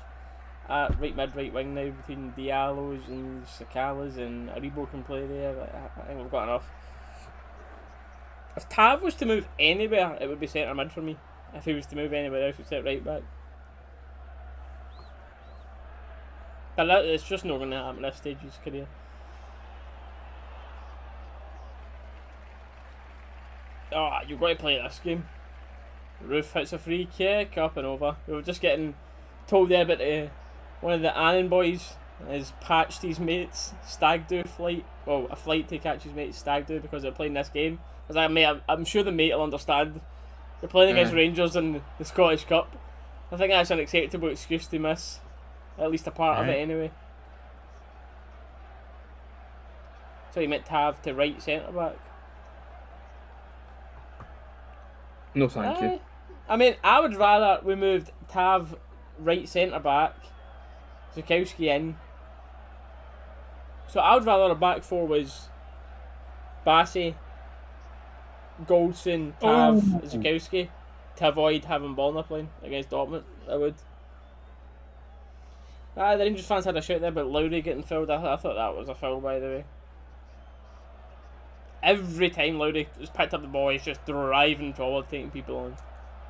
at right mid, right wing now between Diallos and Sakalas and Aribo can play there. Like, I think we've got enough. If Tav was to move anywhere, it would be centre mid for me. If he was to move anywhere else, except right back. But it's just not going to happen at this stage of his career. Oh, you've got to play this game. Roof hits a free kick, up and over. We were just getting told there about one of the Annan boys has patched his mates' stag do flight. Well, a flight to catch his mates' stag do because they're playing this game. Because I'm sure the mate will understand. They're playing against Rangers in the Scottish Cup. I think that's an acceptable excuse to miss at least a part of it anyway. So he meant Tav to right centre back. No, thank you. I mean, I would rather we moved Tav right centre back, Zukowski in. So I would rather our back four was Bassey, Goldson, Tav, Zukowski to avoid having Ballner playing against Dortmund. I would. The Rangers fans had a shout there about Lowry getting fouled. I thought that was a foul, by the way. Every time Lowry just picked up the ball, he's just driving forward, taking people on.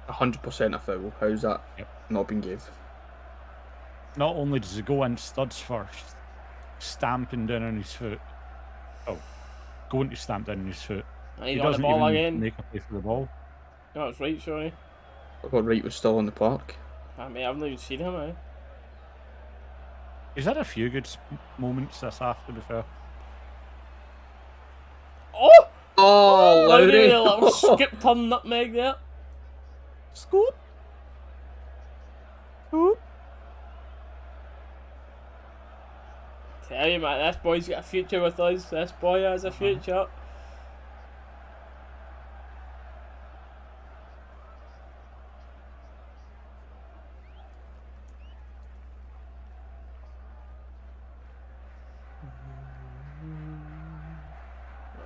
100% a foul. How's that not been gave? Not only does he go in studs first, stamping down on his foot. Oh, going to stamp down on his foot. And He he's on the doesn't ball even again. make a play for the ball. No, it's right, sorry. I thought Wright was still on the park. I mean, I've not even seen him, He's had a few good moments this half, to be fair. Oh! Oh, Lowry Lowry! with a little skip turn nutmeg there. Scoop! Scoop! Tell you, man, this boy's got a future with us. This boy has a future.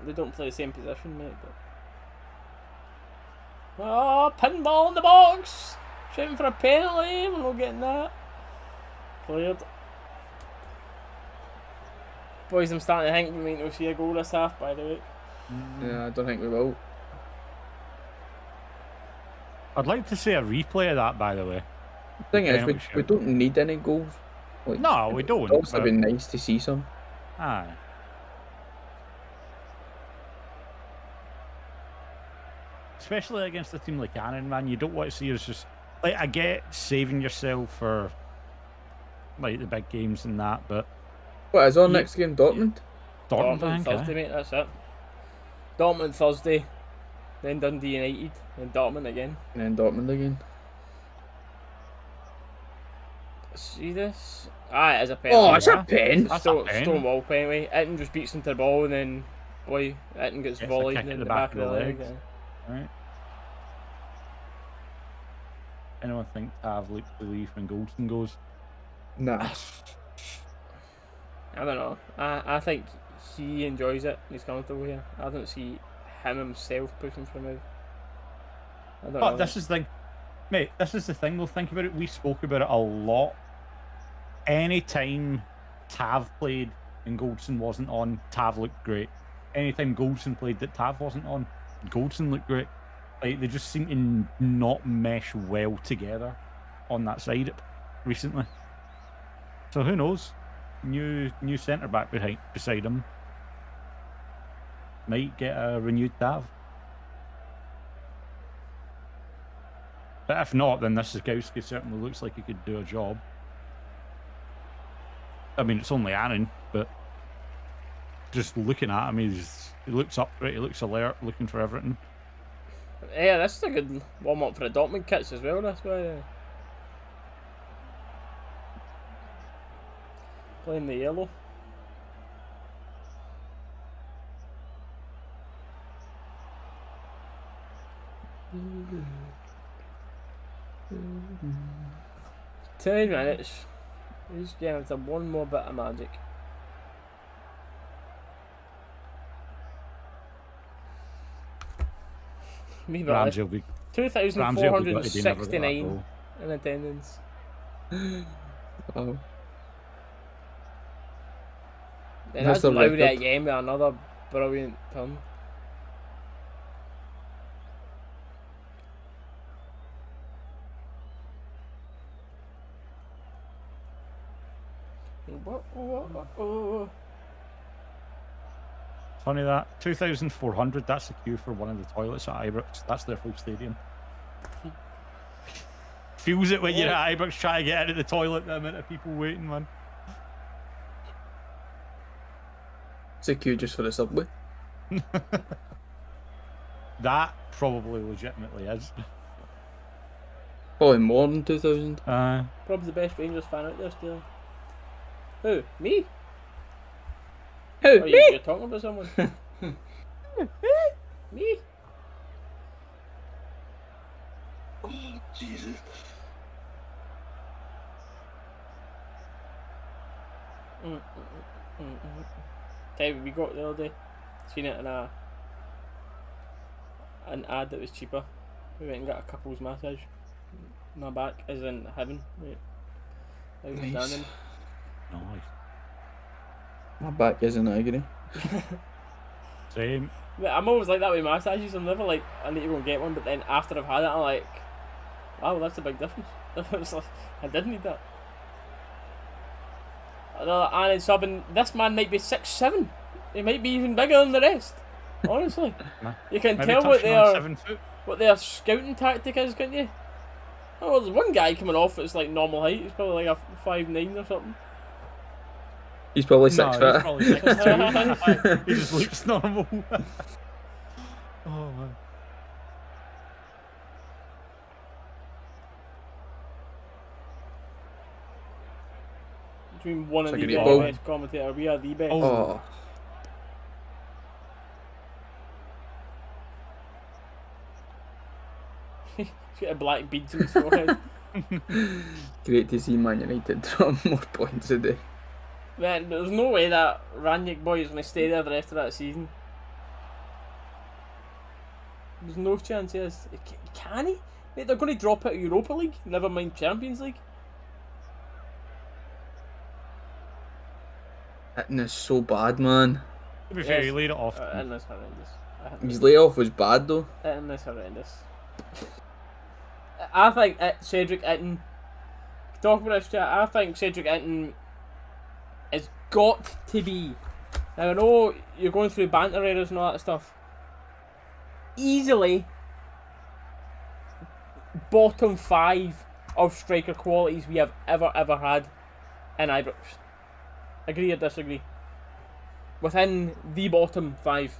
They don't play the same position, mate. But... Oh, pinball in the box! Shooting for a penalty. We're not getting that. Cleared. Boys, I'm starting to think we might not see a goal this half, by the way. Yeah, I don't think we will. I'd like to see a replay of that, by the way. The thing is, we don't need any goals. Like, No, we don't. It would have been nice to see some. Aye. Especially against a team like Annan, man. You don't want to see us just... Like, I get saving yourself for, like, the big games and that, but... What is our next game? Dortmund? Dortmund, I think, Thursday, mate, that's it. Dortmund Thursday, then Dundee United, then Dortmund again. And then Dortmund again. See this? It is a penalty. Oh, it's a pen! That's a pen. Stonewall penalty. Itten just beats into the ball and then, boy, Itten gets Gets a volleyed kick in the back of the leg. legs. Right. Anyone think Tav looks to leave when Goldson goes? Nah. I don't know. I think he enjoys it. He's comfortable here. I don't see him himself pushing for a move. I don't know. This is the thing, mate. This is the thing. We'll think about it. We spoke about it a lot. Anytime Tav played and Goldson wasn't on, Tav looked great. Anytime Goldson played that Tav wasn't on, Goldson looked great. Like, they just seem to not mesh well together on that side recently. So who knows? New centre back beside him might get a renewed Tav. But if not, then this Zukowski certainly looks like he could do a job. I mean, it's only Annan, but just looking at him, he looks upright, he looks alert, looking for everything. Yeah, this is a good warm up for the Dortmund kits as well. That's why playing the yellow. 2 minutes. He's getting into one more bit of magic. Me Ramsey will be 2,469 in attendance. Oh. And That's that's a Lowry record. again with another brilliant turn. Funny that 2,400. That's the queue for one of the toilets at Ibrox. That's their full stadium. Feels it when you're at Ibrox trying to get out of the toilet. The amount of people waiting, man. It's a queue just for the subway. That probably legitimately is. Probably more than 2,000. Probably the best Rangers fan out there still. Who? Me? Who? Oh, Me? you're talking about someone? Me? Oh, Jesus. Tell you, we got the other day. Seen it in an ad that was cheaper. We went and got a couple's massage. My back is in heaven. Right. Nice. Outstanding. Nice. My back is in agony. Same. But I'm always like that with massages. I'm never like, I need to go and get one, but then after I've had it, I'm like, wow, that's a big difference. It's like, I did need that. Another Annan subbing. This man might be 6'7". He might be even bigger than the rest. Honestly, you can Maybe tell touching on 7 foot. what their scouting tactic is, can't you? Oh, there's one guy coming off that's like normal height. He's probably like a 5'9" or something. He's probably No, 6 he's foot. probably 6'2". He just looks normal. Oh man. Between one It's and a the great ball. best commentator, we are the best. Oh. He's got a black beads in his forehead. Great to see Man United drop more points today. Man, there's no way that Ranić boy is going to stay there the rest of that season. There's no chance he is. Can he? Mate, they're going to drop out of Europa League, never mind Champions League. Hitting is so bad, man. To be fair, Yes. he laid it off. And that's horrendous. His layoff was bad though. And that's horrendous. I think Cedric Itten. Talk about this chat. I think Cedric Itten has got to be. Now I know you're going through banter errors and all that stuff. Easily bottom 5 of striker qualities we have ever had in Ibrox. Agree or disagree? Within the bottom 5.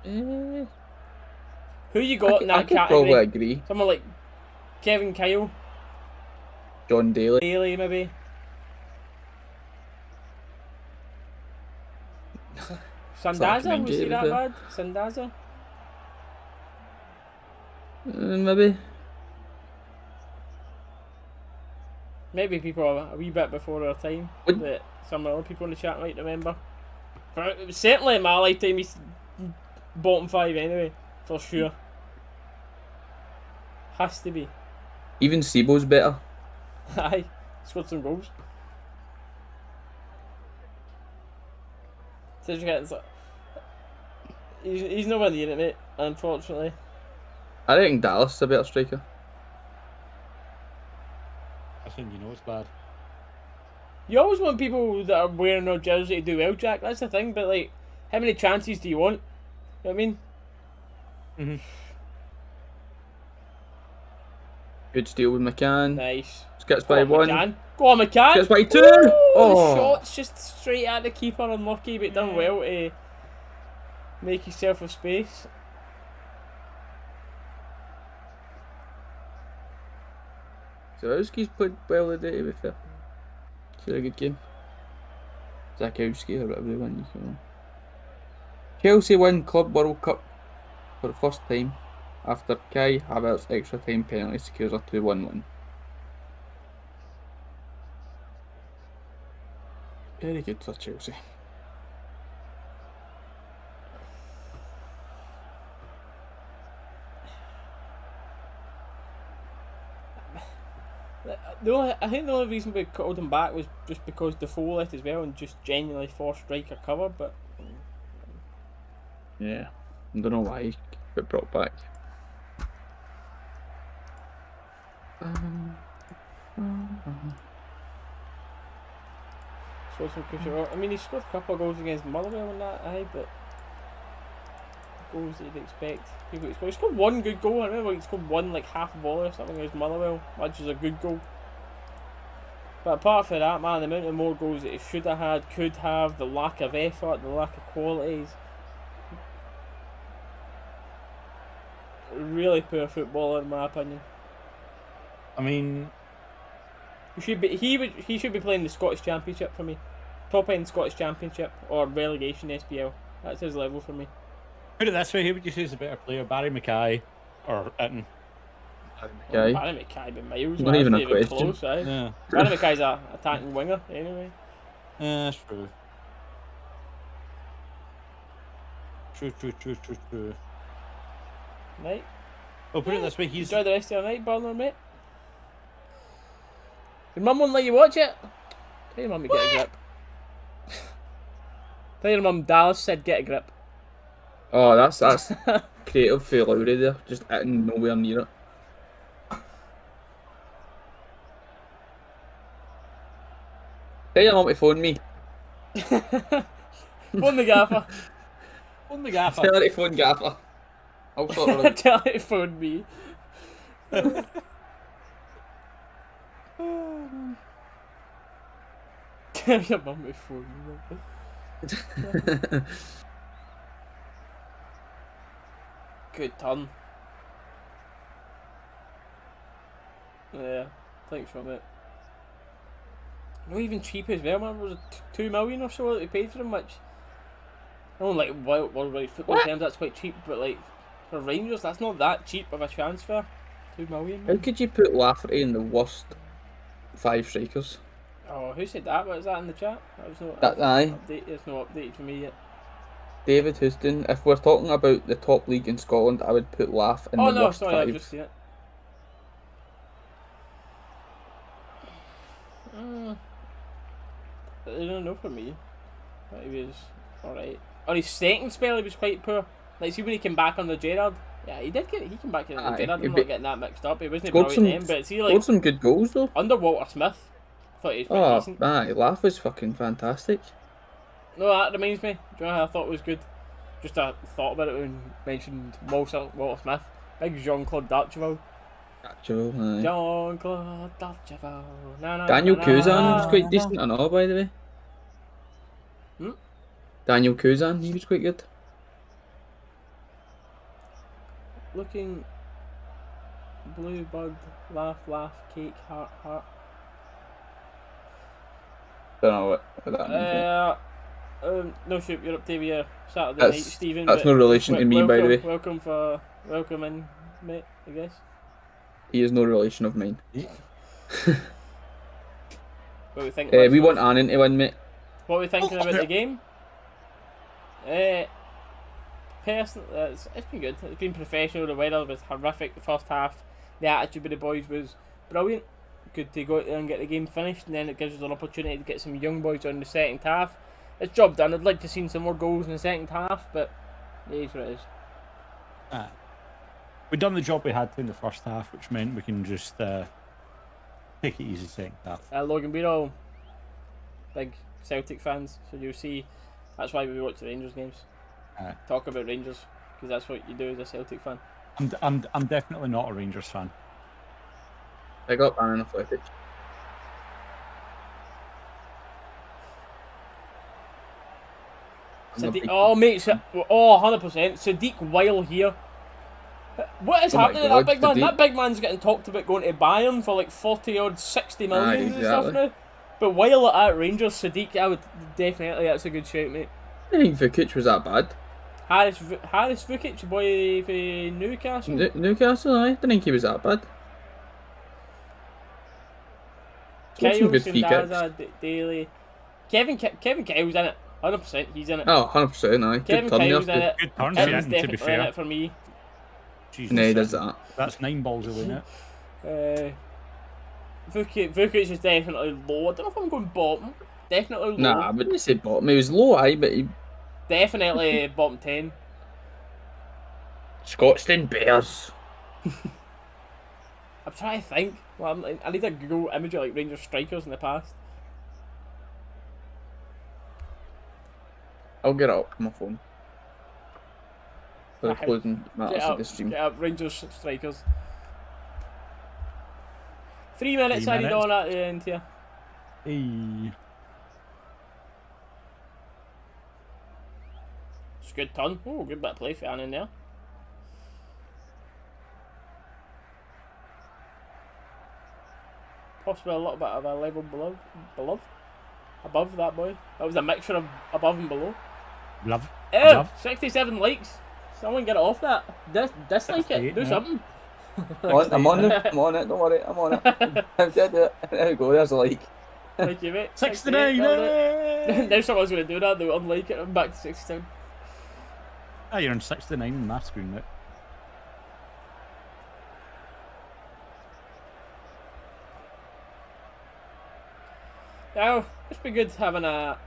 Who you got in I that could category? probably agree. Someone like Kevin Kyle, John Daly. Daly maybe. Sandaza, was he that bad? Sandaza? Maybe. Maybe people are a wee bit before their time Would- that some other people in the chat might remember. But certainly in my lifetime he's bottom 5 anyway, for sure. Has to be. Even Sibo's better. Aye, scored some goals. He's nowhere near it, mate, unfortunately. I reckon Dallas is a better striker. I think you know it's bad. You always want people that are wearing their jersey to do well, Jack. That's the thing. But like, how many chances do you want? You know what I mean? Mm-hmm. Good steal with McCann. Nice. Skips Go by on, 1. McCann. Go on, McCann. Skips by 2. Ooh, The Oh. shot's just straight at the keeper, unlucky, but done well to make yourself a space. Zawowski's played well today, to be fair. It's a very good game. Zakowski or whatever they want you call him. Chelsea win Club World Cup for the first time after Kai Havertz's extra time penalty secures a 2-1 win. Very good for Chelsea. I think the only reason we called him back was just because Defoe left as well and just genuinely forced striker cover, but Yeah, I don't know why he got brought back. so I mean, he scored a couple of goals against Motherwell in that, but goals that you'd expect people to score. He scored one good goal. I remember he scored one like half volley or something against Motherwell, which was a good goal. But apart from that, man, the amount of more goals that he should have had, could have, the lack of effort, the lack of qualities. Really poor footballer in my opinion. I mean, He should be playing the Scottish Championship for me. Top end Scottish Championship or relegation SPL. That's his level for me. put it this way, who would you say is a better player, Barry Mackay or Itten? Barry Mackay by miles. Not man. even That's a question. Close, eh? Yeah, Barry Mackay's a attacking winger anyway. that's true. True. Right. Well, put it this way, he's Enjoy the rest of your night, Burner, mate. Your mum won't let you watch it. Tell your mum to get a grip. Tell your mum Dalus said get a grip. Oh, that's creative for Lowry there. Just hitting nowhere near it. Tell your mum to phone me. Phone the gaffer. on the gaffer. Tell her to phone Gaffer. I'll sort her out. Tell her to phone me. Tell your mum to phone me. Good turn. Yeah, thanks for it. Not even cheap as well, man. Was it 2 million or so that we paid for him? Which, I don't like worldwide football terms, that's quite cheap, but like for Rangers, that's not that cheap of a transfer. 2 million. How Man. could you put Lafferty in the worst 5 strikers? Oh, who said that? What is that in the chat? That was not. That aye. It's not updated for me yet. David Houston. If we're talking about the top league in Scotland, I would put Laff in Oh the no, worst sorry, I've 5. just seen it. I don't know for me. He was alright. On his second spell, he was quite poor. Like, see when he came back under Gerrard. Yeah, he came back under Aye, Gerrard. I'm but- not getting that mixed up. He wasn't Scored brilliant then, but see, like Scored some good goals though. under Walter Smith, I thought he was quite Oh, decent. aye, Laff was fucking fantastic. No, that reminds me. Do you know who I thought was good? Just I thought about it when you mentioned Walter Smith. Big Jean-Claude Darcheville. Joe, aye. Jean-Claude Darcheville. Daniel Kuzan was quite decent and all, by the way. Hmm? Daniel Kuzan, he was quite good. Looking blue bud, laugh, cake, heart. Don't know what that means. No shoot, you're up to your Saturday That's- night, Stephen. that's but no relation to me, by the way. Welcome in, mate, I guess. He is no relation of mine. What we think? We want Annan to win, mate. What are we thinking about the game? Personally, it's been good. It's been professional. The weather was horrific the first half. The attitude of the boys was brilliant. Good to go out there and get the game finished, and then it gives us an opportunity to get some young boys on the second half. It's job done. I'd like to see some more goals in the second half, but it is what it is. We've done the job we had to in the first half, which meant we can just take it easy second half. Logan, we're all big Celtic fans, so you'll see that's why we watch the Rangers games. Talk about Rangers, because that's what you do as a Celtic fan. I'm definitely not a Rangers fan. Big up Annan Athletic. Oh, mate, 100%. Sadiq Weil here. What is Oh my happening to that God, big man? Sadiq. That big man's getting talked about going to Bayern for like 40 odd 60 million and stuff exactly. now. But Weil at Rangers, Sadiq, I would definitely, that's a good shout, mate. I didn't think Vukic was that bad. Harris Vukic, boy for Newcastle. Newcastle, I didn't think he was that bad. Scored some Kyle, good free kicks. Sundaza, Daly, Kevin Kyle's in it. 100%, he's in it. Oh, 100%, aye. Kevin Good turn Kyle's there. in it. Good turn, Kevin's to definitely be in fair. it for me. Jesus, No, he does that. That's 9 balls away now. Vukic is definitely low. I don't know if I'm going bottom. Definitely low. Nah, I wouldn't say bottom. He was low, aye, but he... Definitely bottom 10. Scotstoun Bears. I'm trying to think. Well, I need a Google image of like Rangers strikers in the past. I'll get it up on my phone. For the Right. closing matters of the stream. Get up Rangers strikers. 3 minutes 3 I need minutes. on at the end here. Hey. It's a good turn. Oh, good bit of play for Annan there. Possibly a little bit of a level above that boy. That was a mixture of above and below. Love. Ew, Love. 67 likes. Someone get it off that. Dislike it. 68 Do now. something. I'm on it. I'm on it. Don't worry. I'm on it. I did it. There we go. There's a like. Thank you, mate. 69. 68, Hey! now someone's going to do that. They'll unlike it. I'm back to 67. Ah, you're on 69 on my screen now. Now, it's been good having a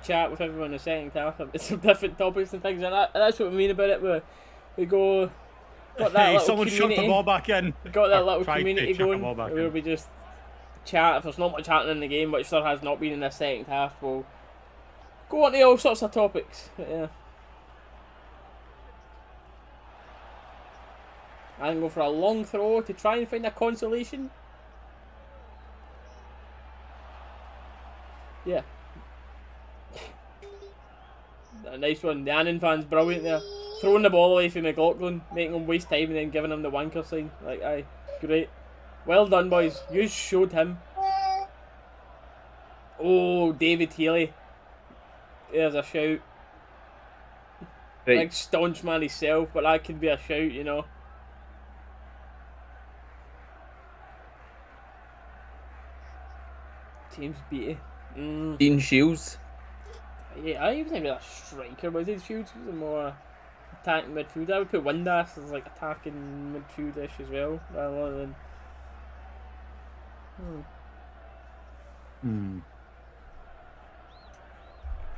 chat with everyone in the second half about some different topics and things like that. And that's what we mean about it. We go, got that Hey, little someone shot the community, ball back in. got that Or little tried to community chuck the going ball back where in. we just chat. If there's not much happening in the game, which there has not been in the second half, we'll go on to all sorts of topics. But yeah. And go for a long throw to try and find a consolation. Yeah. A nice one. The Annan fan's brilliant there. Throwing the ball away from McLaughlin, making him waste time and then giving him the wanker sign. Like, aye, great. Well done, boys. You showed him. Oh, David Healy. There's a shout. Right. Big staunch man himself, but that could be a shout, you know. Team's beaty. Dean Shields. Yeah, I was not really a striker, was he? Shields was a more attacking midfield. I would put Windass as like attacking midfieldish as well, rather than.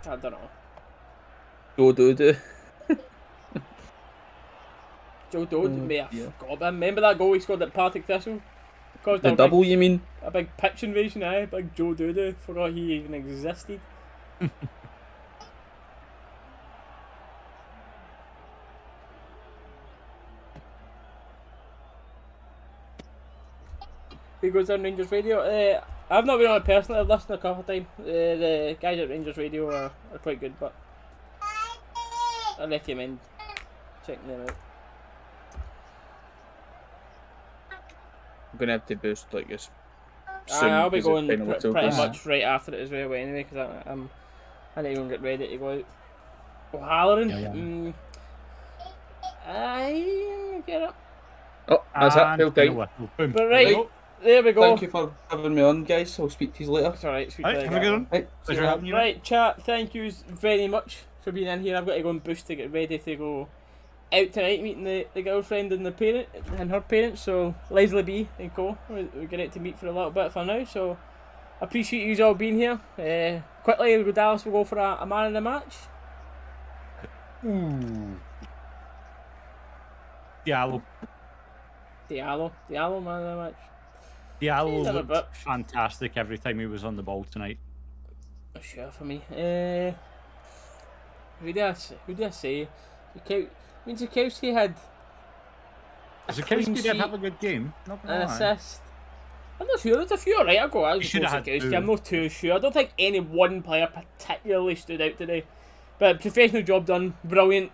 I don't know. Joe Dodo. Joe Dodd, mate, I forgot about him. Remember that goal he scored at Partick Thistle? Caused The double, you mean? a big pitch invasion, aye. Big Joe Dodo. Forgot he even existed. Who goes on Rangers Radio? I've not been on it personally. I've listened a couple of times. The guys at Rangers Radio are quite good, but I recommend checking them out. I'm gonna have to boost like this soon. I'll be 'cause it's going final pretty tokens. much right after it as well, anyway, because I need to go and get ready to go out. O'Halloran? Yeah. I get it. Oh, that's it. And Full time. whistle. Boom. But right, there we go. Thank you for having me on, guys. I'll speak to you later. It's alright, sweet. Right, have a good one. Right, see Pleasure you having you. Right, chat, thank you very much for being in here. I've got to go and boost to get ready to go out tonight, meeting the girlfriend and the parent and her parents, so Leslie B and co. We're going to meet for a little bit for now, so I appreciate you all being here. Quickly, we'll go Dallas, we'll go for a man in the match. Ooh. Diallo. Diallo, man in the match. Diallo He's had a looked bit. fantastic every time he was on the ball tonight. Sure for me. Who did I say? Zukowski had a Zakowski clean did sheet, have a good game. Not gonna an lie. assist. I'm not sure. There's a few alright. I'll go. I'll He should go have had Zukowski. two. I'm not too sure. I don't think any one player particularly stood out today. But professional job done. Brilliant.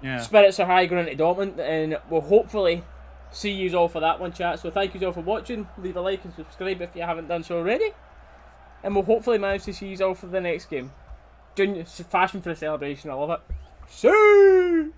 Yeah. Spirits are high going into Dortmund, and we'll hopefully see you all for that one, chat. So thank you all for watching. Leave a like and subscribe if you haven't done so already. And we'll hopefully manage to see you all for the next game. Fashion for the celebration. I love it. See.